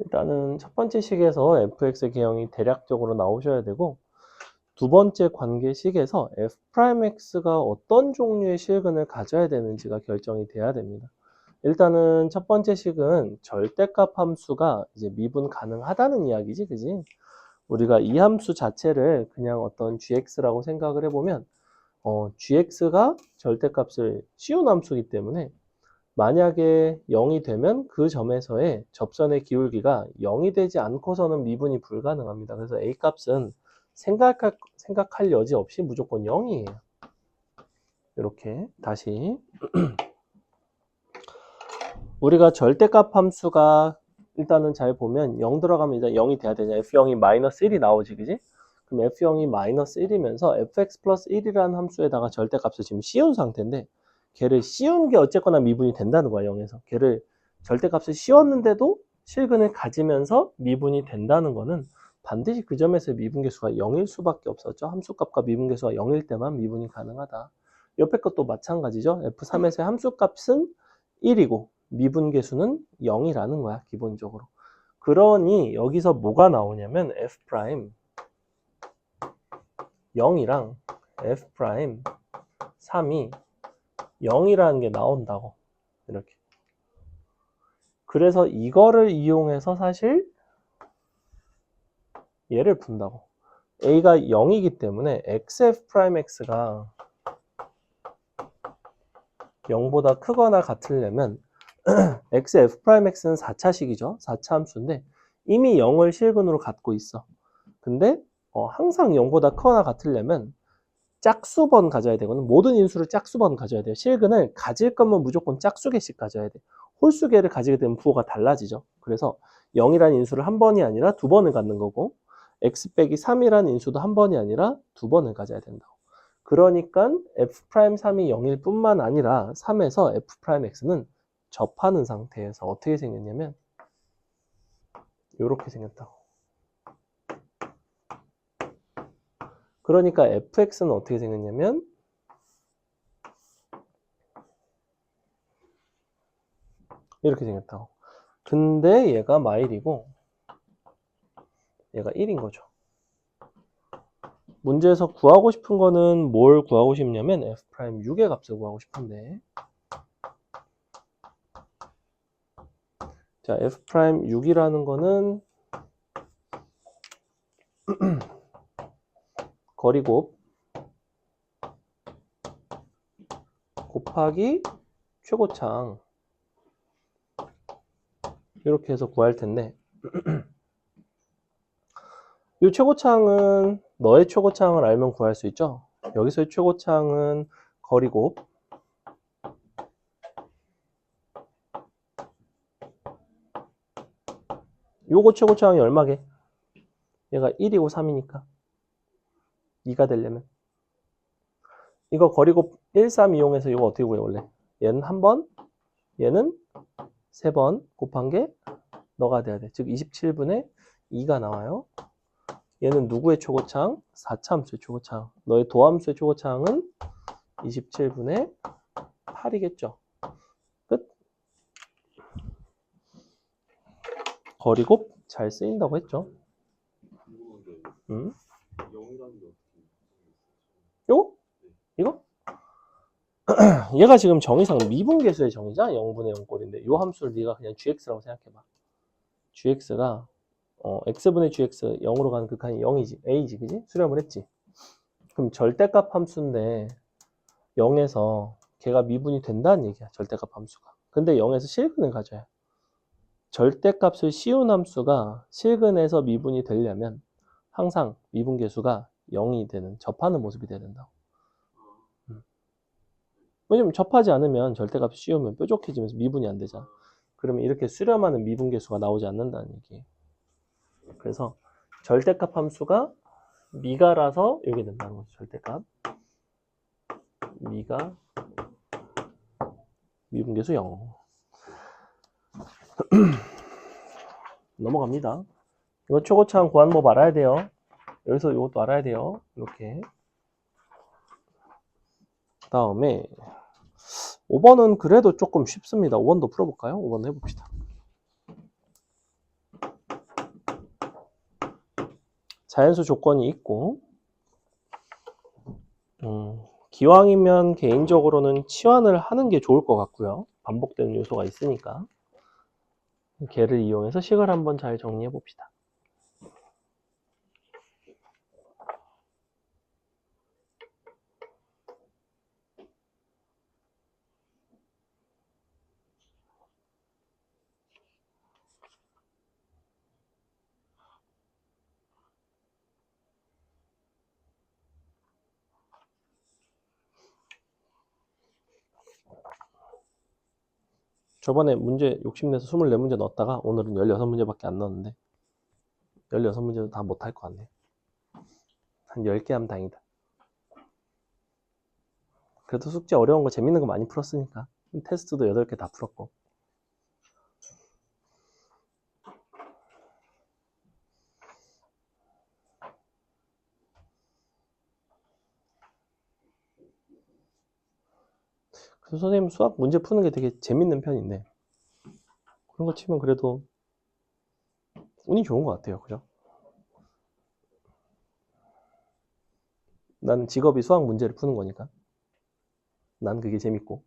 일단은 첫 번째 식에서 fx의 개형이 대략적으로 나오셔야 되고, 두 번째 관계식에서 f'x가 어떤 종류의 실근을 가져야 되는지가 결정이 돼야 됩니다. 일단은 첫 번째 식은 절대값 함수가 이제 미분 가능하다는 이야기지, 그지? 우리가 이 함수 자체를 그냥 어떤 gx라고 생각을 해보면, gx가 절대값을 씌운 함수이기 때문에 만약에 0이 되면 그 점에서의 접선의 기울기가 0이 되지 않고서는 미분이 불가능합니다. 그래서 a 값은 생각할 여지 없이 무조건 0이에요. 이렇게 다시 우리가 절대값 함수가 일단은 잘 보면 0 들어가면 일단 0이 돼야 되냐. f0이 마이너스 1이 나오지, 그지? 그럼 f0이 마이너스 1이면서 fx 플러스 1이라는 함수에다가 절대값을 지금 씌운 상태인데, 걔를 씌운 게 어쨌거나 미분이 된다는 거야, 0에서. 걔를 절대값을 씌웠는데도 실근을 가지면서 미분이 된다는 거는 반드시 그 점에서 미분계수가 0일 수밖에 없었죠. 함수값과 미분계수가 0일 때만 미분이 가능하다. 옆에 것도 마찬가지죠. f3에서의 함수값은 1이고 미분계수는 0이라는 거야, 기본적으로. 그러니 여기서 뭐가 나오냐면 f' 0이랑 f' 3이 0이라는 게 나온다고. 이렇게. 그래서 이거를 이용해서 사실 얘를 푼다고. a가 0이기 때문에 xf'x가 0보다 크거나 같으려면 xf'x는 4차식이죠. 4차 함수인데 이미 0을 실근으로 갖고 있어. 근데 항상 0보다 크거나 같으려면 짝수번 가져야 되거든. 모든 인수를 짝수번 가져야 돼요. 실근을 가질 거면 무조건 짝수개씩 가져야 돼. 홀수개를 가지게 되면 부호가 달라지죠. 그래서 0이라는 인수를 한 번이 아니라 두 번을 갖는 거고, x 빼기 3이라는 인수도 한 번이 아니라 두 번을 가져야 된다고. 그러니까 f'3이 0일 뿐만 아니라 3에서 f'x는 접하는 상태에서 어떻게 생겼냐면 이렇게 생겼다고. 그러니까 fx는 어떻게 생겼냐면 이렇게 생겼다고. 근데 얘가 마일이고 얘가 1인 거죠. 문제에서 구하고 싶은 거는 뭘 구하고 싶냐면 f'6의 값을 구하고 싶은데, 자, f'6이라는 거는 거리곱 곱하기 최고창 이렇게 해서 구할 텐데 이 최고차항은 너의 최고차항을 알면 구할 수 있죠. 여기서의 최고차항은 거리곱 요거 최고차항이 얼마게? 얘가 1이고 3이니까 2가 되려면 이거 거리곱 1, 3 이용해서 이거 어떻게 구해 원래? 얘는 한 번, 얘는 3번 곱한 게 너가 돼야 돼. 즉 27분의 2가 나와요. 얘는 누구의 최고차항? 4차 함수의 최고차항. 너의 도함수의 최고차항은 27분의 8이겠죠. 끝. 거리곱 잘 쓰인다고 했죠. 요거? 이거? 얘가 지금 정의상 미분계수의 정의자 0분의 0꼴인데 요 함수를 네가 그냥 gx라고 생각해봐. gx가 x분의 gx 0으로 가는 극한이 0이지 a지 그지? 수렴을 했지. 그럼 절대값 함수인데 0에서 걔가 미분이 된다는 얘기야. 절대값 함수가. 근데 0에서 실근을 가져야. 절대값을 씌운 함수가 실근에서 미분이 되려면 항상 미분계수가 0이 되는 접하는 모습이 돼야 된다고. 왜냐면 접하지 않으면 절대값 씌우면 뾰족해지면서 미분이 안 되잖아. 그러면 이렇게 수렴하는 미분계수가 나오지 않는다는 얘기예요. 그래서 절대값 함수가 미가라서 이렇게 된다는 거죠. 절대값 미가 미분계수 0 넘어갑니다. 이거 초고차항 구하는 법 알아야 돼요. 여기서 이것도 알아야 돼요. 이렇게 그 다음에 5번은 그래도 조금 쉽습니다. 5번도 풀어볼까요? 5번 해봅시다. 자연수 조건이 있고 기왕이면 개인적으로는 치환을 하는 게 좋을 것 같고요. 반복되는 요소가 있으니까 걔를 이용해서 식을 한번 잘 정리해 봅시다. 저번에 문제 욕심내서 24문제 넣었다가 오늘은 16문제밖에 안 넣었는데 16문제도 다 못할 것 같네요. 한 10개 하면 다행이다. 그래도 숙제 어려운 거 재밌는 거 많이 풀었으니까 테스트도 8개 다 풀었고 그래서 선생님 수학 문제 푸는 게 되게 재밌는 편인데 그런 거 치면 그래도 운이 좋은 것 같아요. 그죠? 나는 직업이 수학 문제를 푸는 거니까 난 그게 재밌고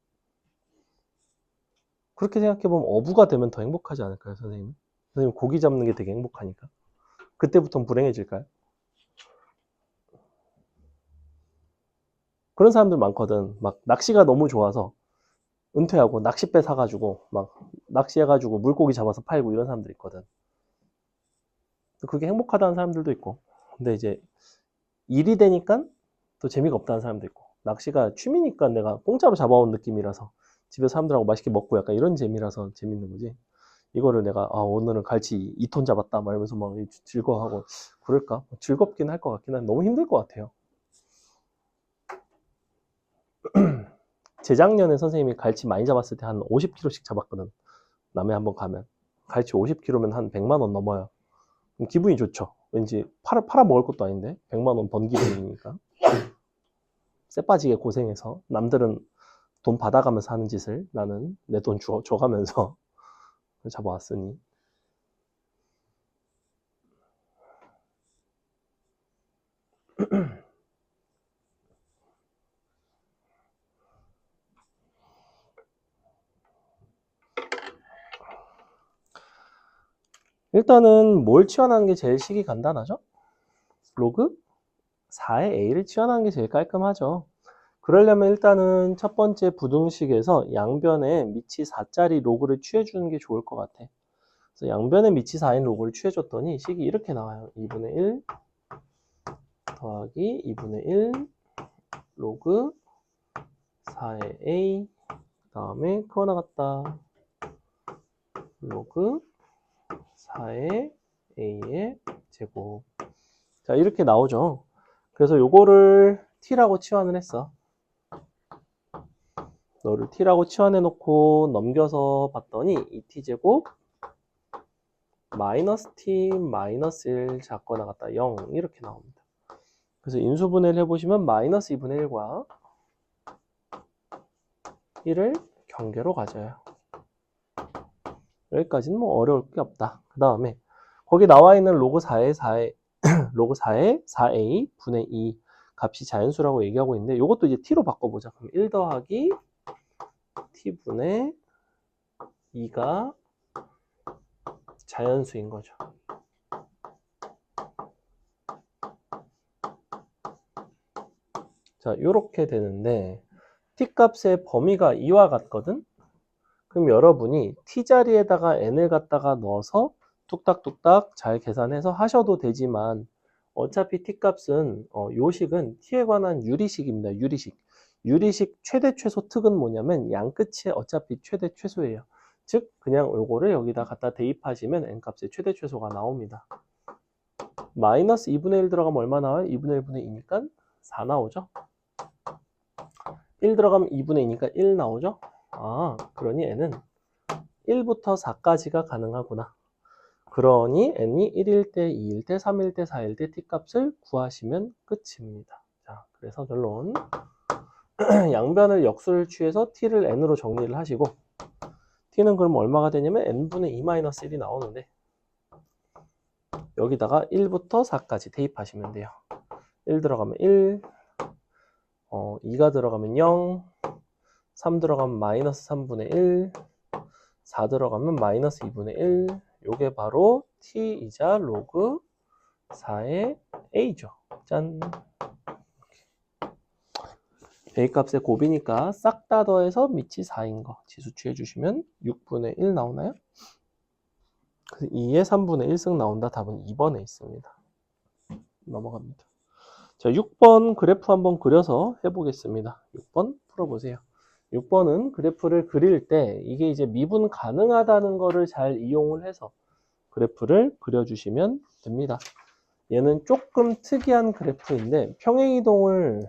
그렇게 생각해보면 어부가 되면 더 행복하지 않을까요? 선생님? 선생님 고기 잡는 게 되게 행복하니까 그때부터는 불행해질까요? 그런 사람들 많거든. 막 낚시가 너무 좋아서 은퇴하고 낚싯배 사가지고 막 낚시해가지고 물고기 잡아서 팔고 이런 사람들 있거든. 그게 행복하다는 사람들도 있고 근데 이제 일이 되니까 또 재미가 없다는 사람도 있고 낚시가 취미니까 내가 공짜로 잡아온 느낌이라서 집에 사람들하고 맛있게 먹고 약간 이런 재미라서 재밌는 거지. 이거를 내가 오늘은 갈치 2톤 잡았다 말하면서 막 즐거워하고 그럴까? 즐겁긴 할 것 같긴 한데 너무 힘들 것 같아요. 재작년에 선생님이 갈치 많이 잡았을 때 한 50kg씩 잡았거든. 남해 한번 가면 갈치 50kg면 한 100만 원 넘어요. 기분이 좋죠. 왠지 팔아 먹을 것도 아닌데 100만 원 번 기분이니까 쎄 빠지게 고생해서 남들은 돈 받아가면서 하는 짓을 나는 내 돈 줘가면서 잡아왔으니 일단은 뭘 치환하는 게 제일 식이 간단하죠? 로그 4의 a를 치환하는 게 제일 깔끔하죠. 그러려면 일단은 첫 번째 부등식에서 양변에 밑이 4짜리 로그를 취해주는 게 좋을 것 같아. 그래서 양변에 밑이 4인 로그를 취해줬더니 식이 이렇게 나와요. 2분의 1 더하기 2분의 1 로그 4의 a 그 다음에 그거 나갔다 로그 4의 a의 제곱. 자, 이렇게 나오죠. 그래서 요거를 t라고 치환을 했어. 너를 t라고 치환해 놓고 넘겨서 봤더니 2t제곱 마이너스 t 마이너스 1 작거 나갔다 0 이렇게 나옵니다. 그래서 인수분해를 해보시면 마이너스 2분의 1과 1을 경계로 가져요. 여기까지는 뭐 어려울 게 없다. 그 다음에 거기 나와 있는 로그 4의 로그 4의 4a 분의 2 값이 자연수라고 얘기하고 있는데 이것도 이제 t로 바꿔보자. 그럼 1 더하기 t분의 2가 자연수인 거죠. 자, 요렇게 되는데 t값의 범위가 2와 같거든? 그럼 여러분이 t자리에다가 n을 갖다가 넣어서 뚝딱뚝딱 잘 계산해서 하셔도 되지만 어차피 t값은 요식은 t에 관한 유리식입니다. 유리식. 유리식 최대 최소 특은 뭐냐면 양끝이 어차피 최대 최소예요. 즉 그냥 요거를 여기다 갖다 대입하시면 n값의 최대 최소가 나옵니다. 마이너스 2분의 1 들어가면 얼마 나와요? 2분의 1분의 2니까 4 나오죠. 1 들어가면 2분의 2니까 1 나오죠. 아, 그러니 n은 1부터 4까지가 가능하구나. 그러니 n이 1일 때, 2일 때, 3일 때, 4일 때 t값을 구하시면 끝입니다. 자, 그래서 결론 양변을 역수를 취해서 t를 n으로 정리를 하시고 t는 그럼 얼마가 되냐면 n분의 2-1이 나오는데 여기다가 1부터 4까지 대입하시면 돼요. 1 들어가면 1, 2가 들어가면 0, 3 들어가면 마이너스 3분의 1, 4 들어가면 마이너스 2분의 1. 요게 바로 t이자 로그 4의 a죠. 짠. a값의 곱이니까 싹 다 더해서 밑이 4인 거 지수 취해주시면 6분의 1 나오나요? 그래서 2에 3분의 1승 나온다. 답은 2번에 있습니다. 넘어갑니다. 자, 6번 그래프 한번 그려서 해보겠습니다. 6번 풀어보세요. 6번은 그래프를 그릴 때 이게 이제 미분 가능하다는 거를 잘 이용을 해서 그래프를 그려주시면 됩니다. 얘는 조금 특이한 그래프인데 평행이동을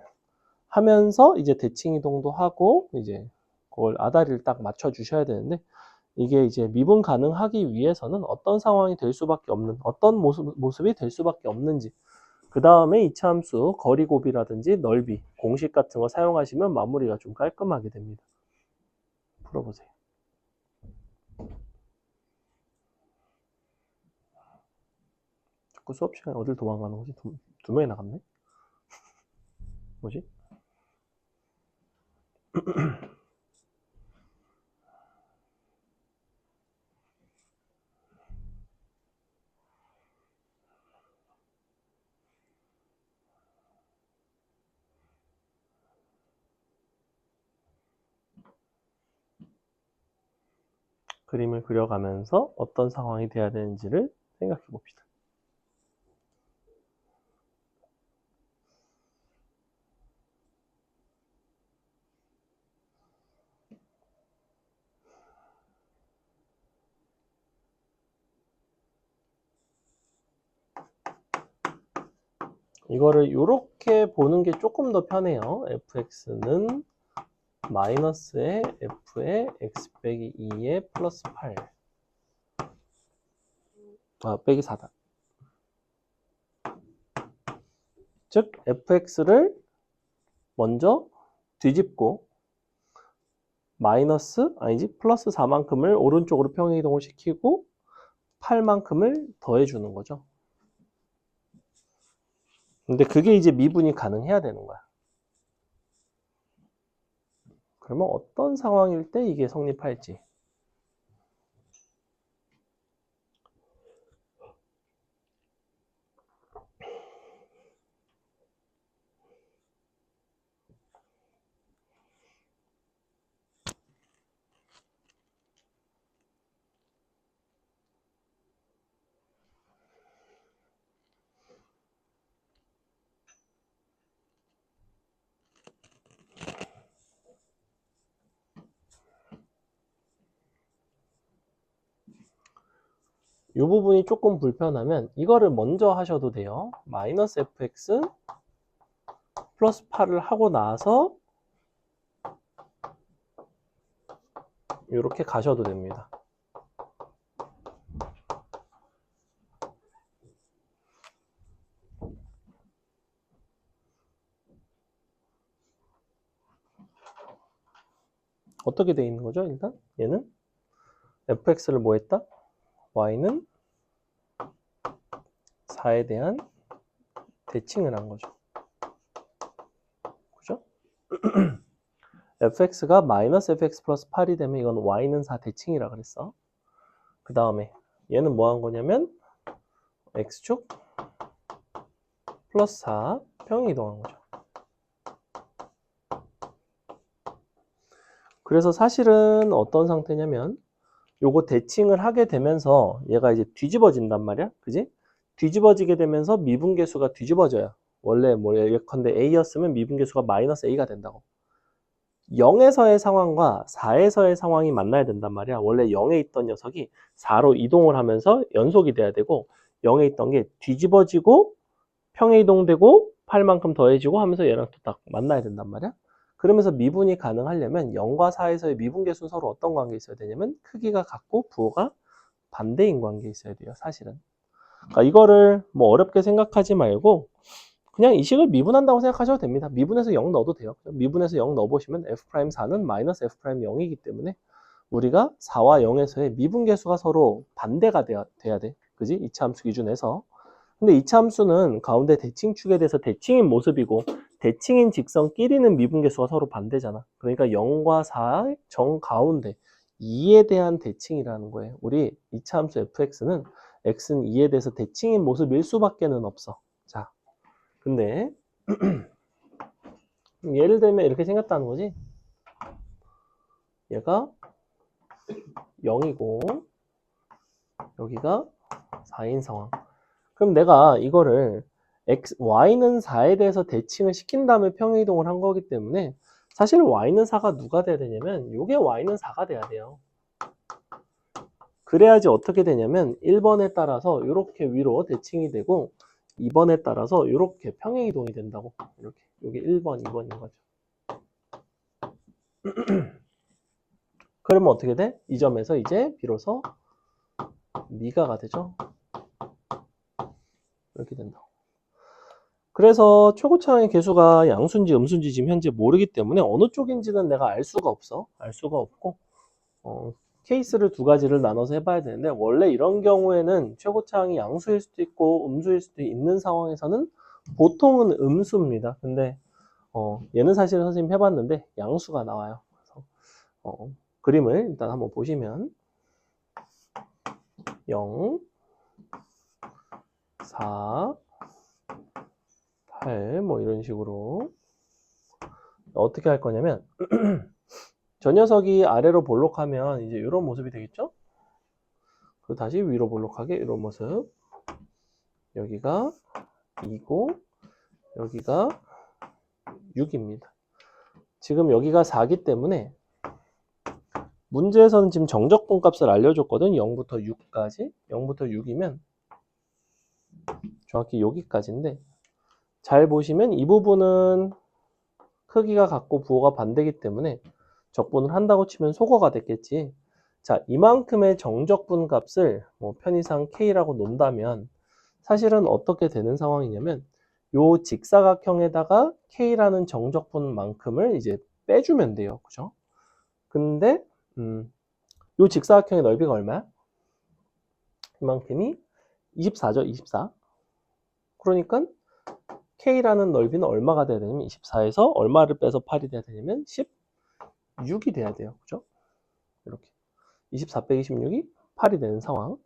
하면서 이제 대칭이동도 하고 이제 그걸 아다리를 딱 맞춰 주셔야 되는데 이게 이제 미분 가능하기 위해서는 어떤 상황이 될 수밖에 없는 어떤 모습이 될 수밖에 없는지 그 다음에 이차함수 거리곱이라든지 넓이 공식 같은 거 사용하시면 마무리가 좀 깔끔하게 됩니다. 풀어보세요. 자꾸 수업 시간에 어딜 도망가는 거지? 두 명이 나갔네? 뭐지? 그림을 그려가면서 어떤 상황이 돼야 되는지를 생각해 봅시다. 이거를 이렇게 보는 게 조금 더 편해요. fx는 마이너스의 f의 x 빼기 2의 플러스 8 빼기 4다. 즉 fx를 먼저 뒤집고 마이너스 아니지 플러스 4만큼을 오른쪽으로 평행이동을 시키고 8만큼을 더해주는 거죠. 근데 그게 이제 미분이 가능해야 되는 거야. 그러면 어떤 상황일 때 이게 성립할지. 이 부분이 조금 불편하면 이거를 먼저 하셔도 돼요. 마이너스 fx 플러스 8을 하고 나서 이렇게 가셔도 됩니다. 어떻게 돼 있는 거죠? 일단 얘는 fx를 뭐 했다? y는 4에 대한 대칭을 한 거죠. 그죠? fx가 마이너스 fx 플러스 8이 되면 이건 y는 4 대칭이라 그랬어. 그 다음에 얘는 뭐 한 거냐면 x축 플러스 4 평행이동한 거죠. 그래서 사실은 어떤 상태냐면 요거 대칭을 하게 되면서 얘가 이제 뒤집어진단 말이야. 그지? 뒤집어지게 되면서 미분계수가 뒤집어져요. 원래 뭐 예컨대 a였으면 미분계수가 마이너스 a가 된다고. 0에서의 상황과 4에서의 상황이 만나야 된단 말이야. 원래 0에 있던 녀석이 4로 이동을 하면서 연속이 돼야 되고 0에 있던 게 뒤집어지고 평행 이동되고 8만큼 더해지고 하면서 얘랑 또 딱 만나야 된단 말이야. 그러면서 미분이 가능하려면 0과 4에서의 미분계수는 서로 어떤 관계에 있어야 되냐면 크기가 같고 부호가 반대인 관계에 있어야 돼요. 사실은. 그러니까 이거를 뭐 어렵게 생각하지 말고 그냥 이 식을 미분한다고 생각하셔도 됩니다. 미분해서 0 넣어도 돼요. 미분해서 0 넣어보시면 f'4는 마이너스 f'0이기 때문에 우리가 4와 0에서의 미분계수가 서로 반대가 돼야 돼. 그지? 이차함수 기준에서. 근데 이차함수는 가운데 대칭축에 대해서 대칭인 모습이고 대칭인 직선끼리는 미분계수가 서로 반대잖아. 그러니까 0과 4의 정 가운데 2에 대한 대칭이라는 거예요. 우리 이차함수 fx는 x는 2에 대해서 대칭인 모습일 수밖에는 없어. 자, 근데 예를 들면 이렇게 생겼다는 거지. 얘가 0이고 여기가 4인 상황. 그럼 내가 이거를 y는 4에 대해서 대칭을 시킨 다음에 평행이동을 한 거기 때문에 사실 y는 4가 누가 돼야 되냐면 이게 y는 4가 돼야 돼요. 그래야지 어떻게 되냐면 1번에 따라서 이렇게 위로 대칭이 되고 2번에 따라서 이렇게 평행이동이 된다고. 이렇게. 이게 1번, 2번인 거죠. 그러면 어떻게 돼? 이 점에서 이제 비로소 미가가 되죠. 이렇게 된다고. 그래서 최고차항의 개수가 양수인지 음수인지 지금 현재 모르기 때문에 어느 쪽인지는 내가 알 수가 없어. 알 수가 없고 케이스를 두 가지를 나눠서 해봐야 되는데 원래 이런 경우에는 최고차항이 양수일 수도 있고 음수일 수도 있는 상황에서는 보통은 음수입니다. 근데 얘는 사실 선생님 해봤는데 양수가 나와요. 그래서 그림을 일단 한번 보시면 0, 4, 8 뭐 이런 식으로 어떻게 할 거냐면 저 녀석이 아래로 볼록하면 이제 이런 모습이 되겠죠? 그리고 다시 위로 볼록하게 이런 모습. 여기가 2고 여기가 6입니다. 지금 여기가 4기 때문에 문제에서는 지금 정적분 값을 알려줬거든. 0부터 6까지. 0부터 6이면 정확히 여기까지인데 잘 보시면 이 부분은 크기가 같고 부호가 반대이기 때문에 적분을 한다고 치면 소거가 됐겠지. 자, 이만큼의 정적분 값을 뭐 편의상 K라고 놓는다면 사실은 어떻게 되는 상황이냐면 요 직사각형에다가 K라는 정적분만큼을 이제 빼주면 돼요. 그죠? 근데 요 직사각형의 넓이가 얼마야? 이만큼이 24죠. 24. 그러니까 K라는 넓이는 얼마가 돼야 되냐면 24에서 얼마를 빼서 8이 돼야 되냐면 16이 돼야 돼요. 그죠? 이렇게 24 빼기 16이 8이 되는 상황.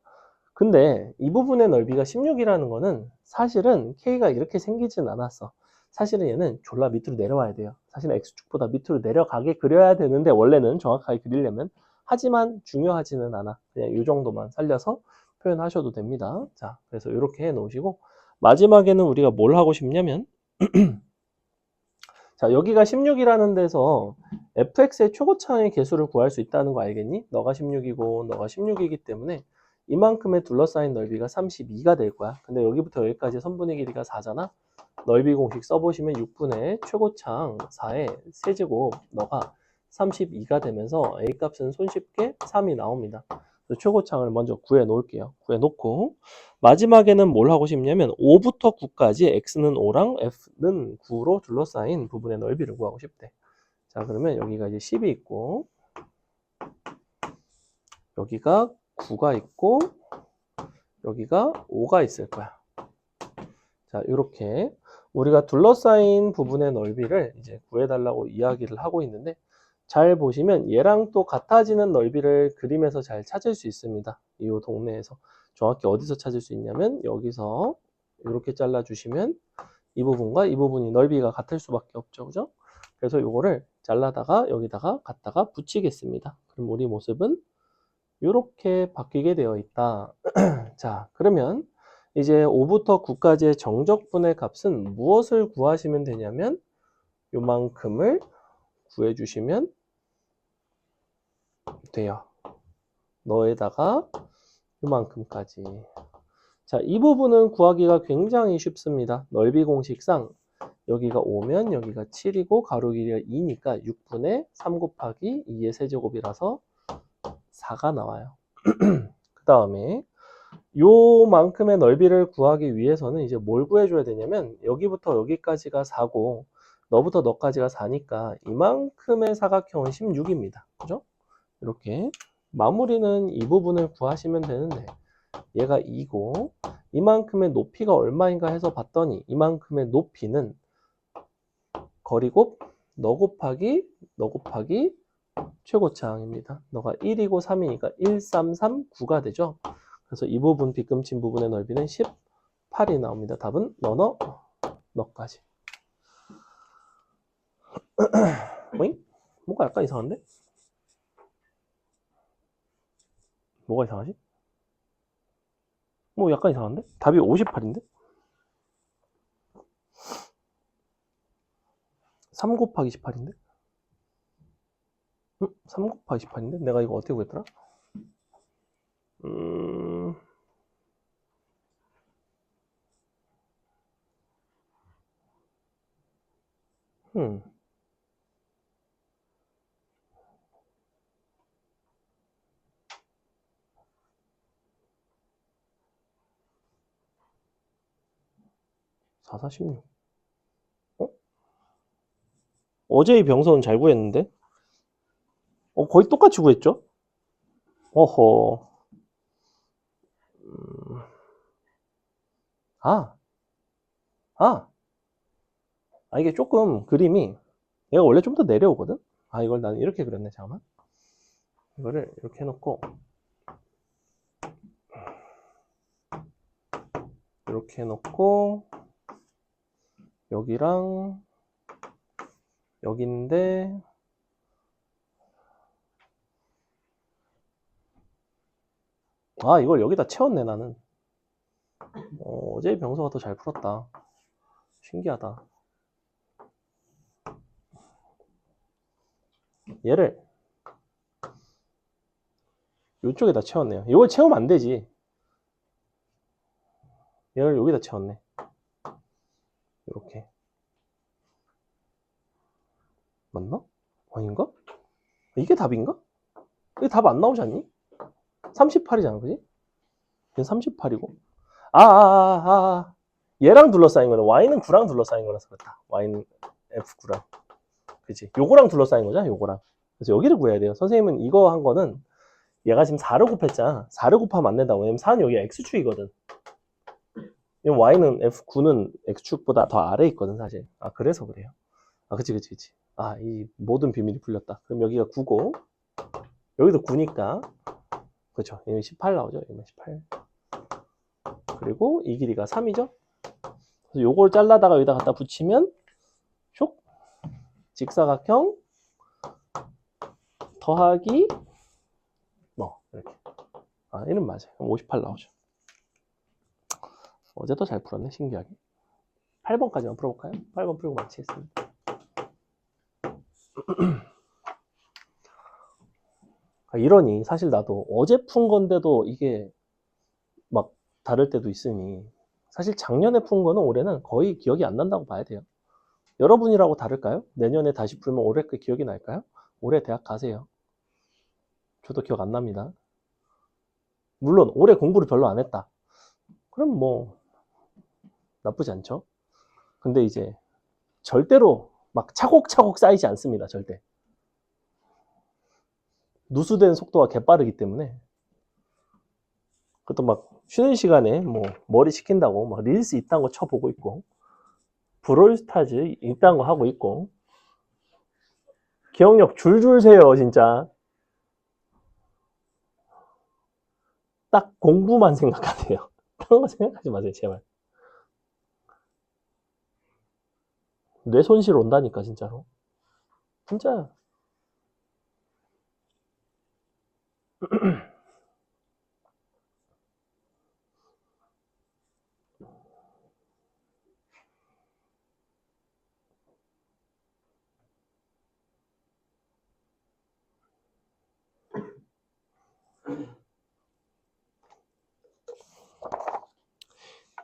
근데 이 부분의 넓이가 16이라는 거는 사실은 K가 이렇게 생기진 않았어. 사실은 얘는 졸라 밑으로 내려와야 돼요. 사실은 X축보다 밑으로 내려가게 그려야 되는데 원래는 정확하게 그리려면 하지만 중요하지는 않아. 그냥 이 정도만 살려서 표현하셔도 됩니다. 자, 그래서 이렇게 해 놓으시고 마지막에는 우리가 뭘 하고 싶냐면 자, 여기가 16이라는 데서 fx의 최고차항의 개수를 구할 수 있다는 거 알겠니? 너가 16이고 너가 16이기 때문에 이만큼의 둘러싸인 넓이가 32가 될 거야. 근데 여기부터 여기까지 선분의 길이가 4잖아. 넓이 공식 써보시면 6분의 최고창 4의 세제곱 너가 32가 되면서 A 값은 손쉽게 3이 나옵니다. 최고창을 먼저 구해 놓을게요. 구해 놓고 마지막에는 뭘 하고 싶냐면 5부터 9까지 x는 5랑 f는 9로 둘러싸인 부분의 넓이를 구하고 싶대. 자, 그러면 여기가 이제 10이 있고 여기가 9가 있고 여기가 5가 있을 거야. 자, 이렇게 우리가 둘러싸인 부분의 넓이를 이제 구해달라고 이야기를 하고 있는데 잘 보시면 얘랑 또 같아지는 넓이를 그림에서 잘 찾을 수 있습니다. 이 동네에서 정확히 어디서 찾을 수 있냐면 여기서 이렇게 잘라주시면 이 부분과 이 부분이 넓이가 같을 수밖에 없죠. 그죠? 그래서 이거를 잘라다가 여기다가 갖다가 붙이겠습니다. 그럼 우리 모습은 이렇게 바뀌게 되어 있다. 자, 그러면 이제 5부터 9까지의 정적분의 값은 무엇을 구하시면 되냐면 요만큼을 구해주시면 돼요. 너에다가 요만큼까지. 자, 이 부분은 구하기가 굉장히 쉽습니다. 넓이 공식상 여기가 5면 여기가 7이고 가로 길이가 2니까 6분의 3 곱하기 2의 세제곱이라서 4가 나와요. 그 다음에 요만큼의 넓이를 구하기 위해서는 이제 뭘 구해줘야 되냐면 여기부터 여기까지가 4고 너부터 너까지가 4니까 이만큼의 사각형은 16입니다. 그죠? 이렇게 마무리는 이 부분을 구하시면 되는데 얘가 2고 이만큼의 높이가 얼마인가 해서 봤더니 이만큼의 높이는 거리곱 너 곱하기 최고차항입니다. 너가 1이고 3이니까 1, 3, 3, 9가 되죠. 그래서 이 부분 빗금친 부분의 넓이는 18이 나옵니다. 답은 너까지. 오잉? 뭐가 약간 이상한데? 뭐가 이상하지? 뭐 약간 이상한데? 답이 58인데? 3 곱하기 18인데? 3 곱하기 18인데? 내가 이거 어떻게 구했더라? 음... 4, 4, 16. 어? 어제의 병선은 잘 구했는데? 거의 똑같이 구했죠? 어허. 아, 아, 이게 조금 그림이 얘가 원래 좀 더 내려오거든? 이걸 나는 이렇게 그렸네. 잠깐만. 이거를 이렇게 해놓고 이렇게 해놓고 여기랑 여기인데 이걸 여기다 채웠네 나는. 어제 병서가 더 잘 풀었다. 신기하다. 얘를 이쪽에다 채웠네요. 이걸 채우면 안 되지. 얘를 여기다 채웠네. 이렇게. 맞나? 아닌가? 이게 답인가? 이게 답 안 나오지 않니? 38이잖아, 그지? 얘는 38이고. 얘랑 둘러싸인 거네. y는 9랑 둘러싸인 거라서 그렇다. y는 f9랑. 그치? 요거랑 둘러싸인 거잖아, 요거랑. 그래서 여기를 구해야 돼요. 선생님은 이거 한 거는 얘가 지금 4를 곱했잖아. 4를 곱하면 안 된다고. 왜냐면 4는 여기 x축이거든. y는 f9는 x축보다 더 아래에 있거든, 사실. 그래서 그래요. 그치. 이 모든 비밀이 풀렸다. 그럼 여기가 9고, 여기도 9니까, 그쵸. 여기 18 나오죠. 여기 18. 그리고 이 길이가 3이죠. 그래서 요걸 잘라다가 여기다 갖다 붙이면, 슉! 직사각형, 더하기, 이렇게. 이름 맞아요. 58 나오죠. 어제도 잘 풀었네, 신기하게. 8번까지만 풀어볼까요? 8번 풀고 마치겠습니다. 이러니 사실 나도 어제 푼 건데도 이게 막 다를 때도 있으니 사실 작년에 푼 거는 올해는 거의 기억이 안 난다고 봐야 돼요. 여러분이라고 다를까요? 내년에 다시 풀면 올해 그 기억이 날까요? 올해 대학 가세요. 저도 기억 안 납니다. 물론 올해 공부를 별로 안 했다. 그럼 뭐 나쁘지 않죠. 근데 이제 절대로 막 차곡차곡 쌓이지 않습니다. 절대. 누수된 속도가 개빠르기 때문에. 그것도 막 쉬는 시간에 뭐 머리 식힌다고 막 릴스 이딴 거 쳐보고 있고 브롤스타즈 이딴 거 하고 있고 기억력 줄줄 세요 진짜. 딱 공부만 생각하세요. 다른 거 생각하지 마세요 제발. 뇌 손실 온다니까 진짜로. 진짜.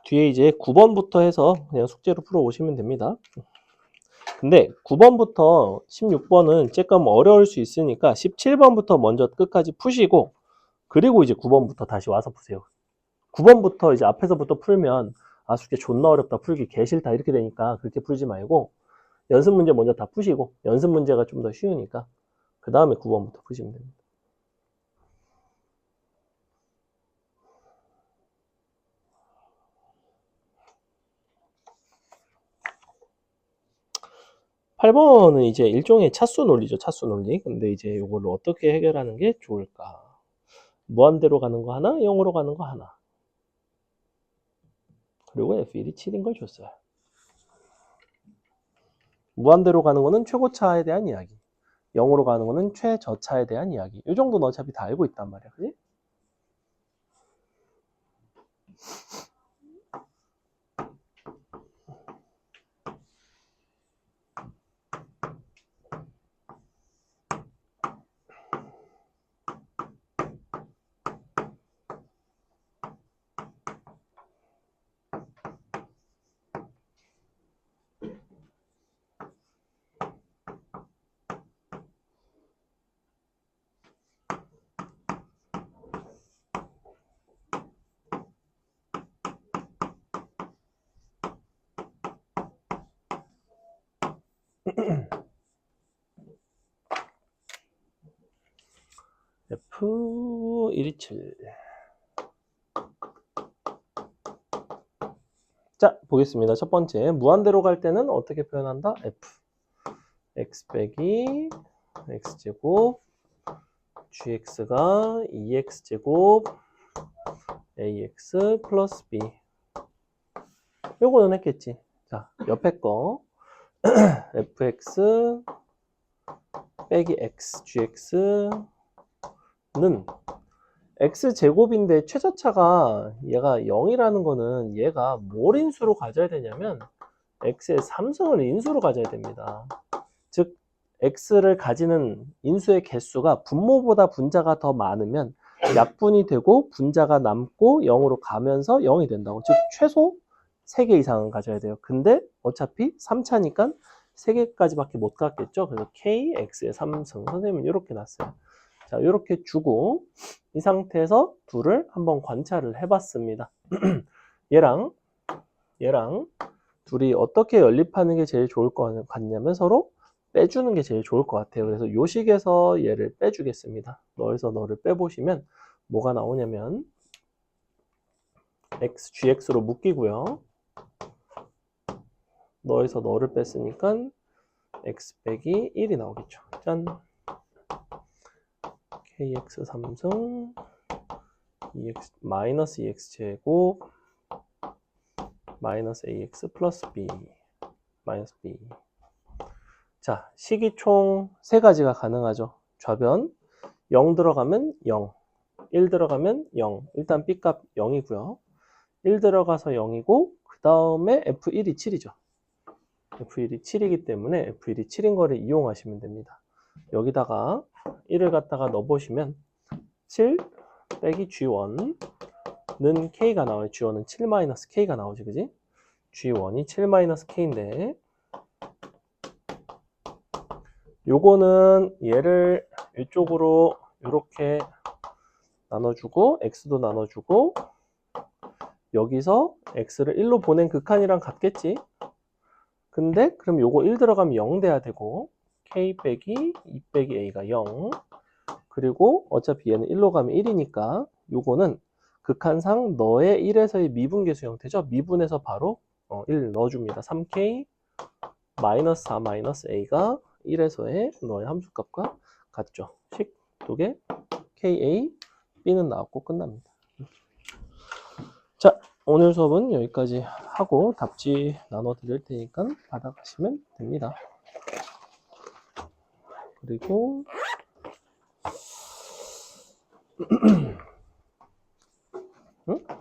뒤에 이제 9번부터 해서 그냥 숙제로 풀어 오시면 됩니다. 근데 9번부터 16번은 조금 어려울 수 있으니까 17번부터 먼저 끝까지 푸시고 그리고 이제 9번부터 다시 와서 푸세요. 9번부터 이제 앞에서부터 풀면 아 숙제 존나 어렵다 풀기 개 싫다 이렇게 되니까 그렇게 풀지 말고 연습 문제 먼저 다 푸시고 연습 문제가 좀 더 쉬우니까 그 다음에 9번부터 푸시면 됩니다. 8번은 이제 일종의 차수 논리죠. 차수 논리. 근데 이제 이걸 어떻게 해결하는 게 좋을까? 무한대로 가는 거 하나, 0으로 가는 거 하나. 그리고 F1이 7인 걸 줬어요. 무한대로 가는 거는 최고차에 대한 이야기. 0으로 가는 거는 최저차에 대한 이야기. 이 정도는 어차피 다 알고 있단 말이야. 그지? F127. 자, 보겠습니다. 첫 번째, 무한대로 갈 때는 어떻게 표현한다? F. X 빼기 X제곱 GX가 2X제곱 AX 플러스 B. 요거는 했겠지. 자, 옆에 거 fx 빼기 x gx는 x제곱인데 최저차가 얘가 0이라는 거는 얘가 뭘 인수로 가져야 되냐면 x의 3승을 인수로 가져야 됩니다. 즉 x를 가지는 인수의 개수가 분모보다 분자가 더 많으면 약분이 되고 분자가 남고 0으로 가면서 0이 된다고. 즉 최소 3개 이상은 가져야 돼요. 근데 어차피 3차니까 3개까지밖에 못 갔겠죠. 그래서 k, x의 3승. 선생님은 이렇게 놨어요. 자, 이렇게 주고 이 상태에서 둘을 한번 관찰을 해봤습니다. 얘랑 둘이 어떻게 연립하는 게 제일 좋을 것 같냐면 서로 빼주는 게 제일 좋을 것 같아요. 그래서 요식에서 얘를 빼주겠습니다. 너에서 너를 빼보시면 뭐가 나오냐면 x, gx로 묶이고요. 너에서 너를 뺐으니까 x 빼기 1이 나오겠죠. 짠! kx 3승 2x 마이너스 2x 제곱 마이너스 ax 플러스 b 마이너스 b. 자, 식이 총 3가지가 가능하죠. 좌변 0 들어가면 0, 1 들어가면 0. 일단 b값 0이고요. 1 들어가서 0이고 그 다음에 f1이 7이죠. f1이 7이기 때문에 f1이 7인 거를 이용하시면 됩니다. 여기다가 1을 갖다가 넣어보시면 7 빼기 g1 K가 나와요. G1은 7-K가 나오지, 그지? G1이 7-K인데 요거는 얘를 이쪽으로 이렇게 나눠주고 X도 나눠주고 여기서 X를 1로 보낸 극한이랑 같겠지? 근데 그럼 요거 1 들어가면 0 돼야 되고 K 빼기 2 빼기 A가 0 그리고 어차피 얘는 1로 가면 1이니까 요거는 극한상 너의 1에서의 미분계수 형태죠. 미분에서 바로 1 넣어줍니다. 3K 마이너스 4 마이너스 A가 1에서의 너의 함수값과 같죠. 식 두 개 KA B는 나왔고 끝납니다. 자, 오늘 수업은 여기까지 하고 답지 나눠 드릴 테니까 받아가시면 됩니다. 그리고 응?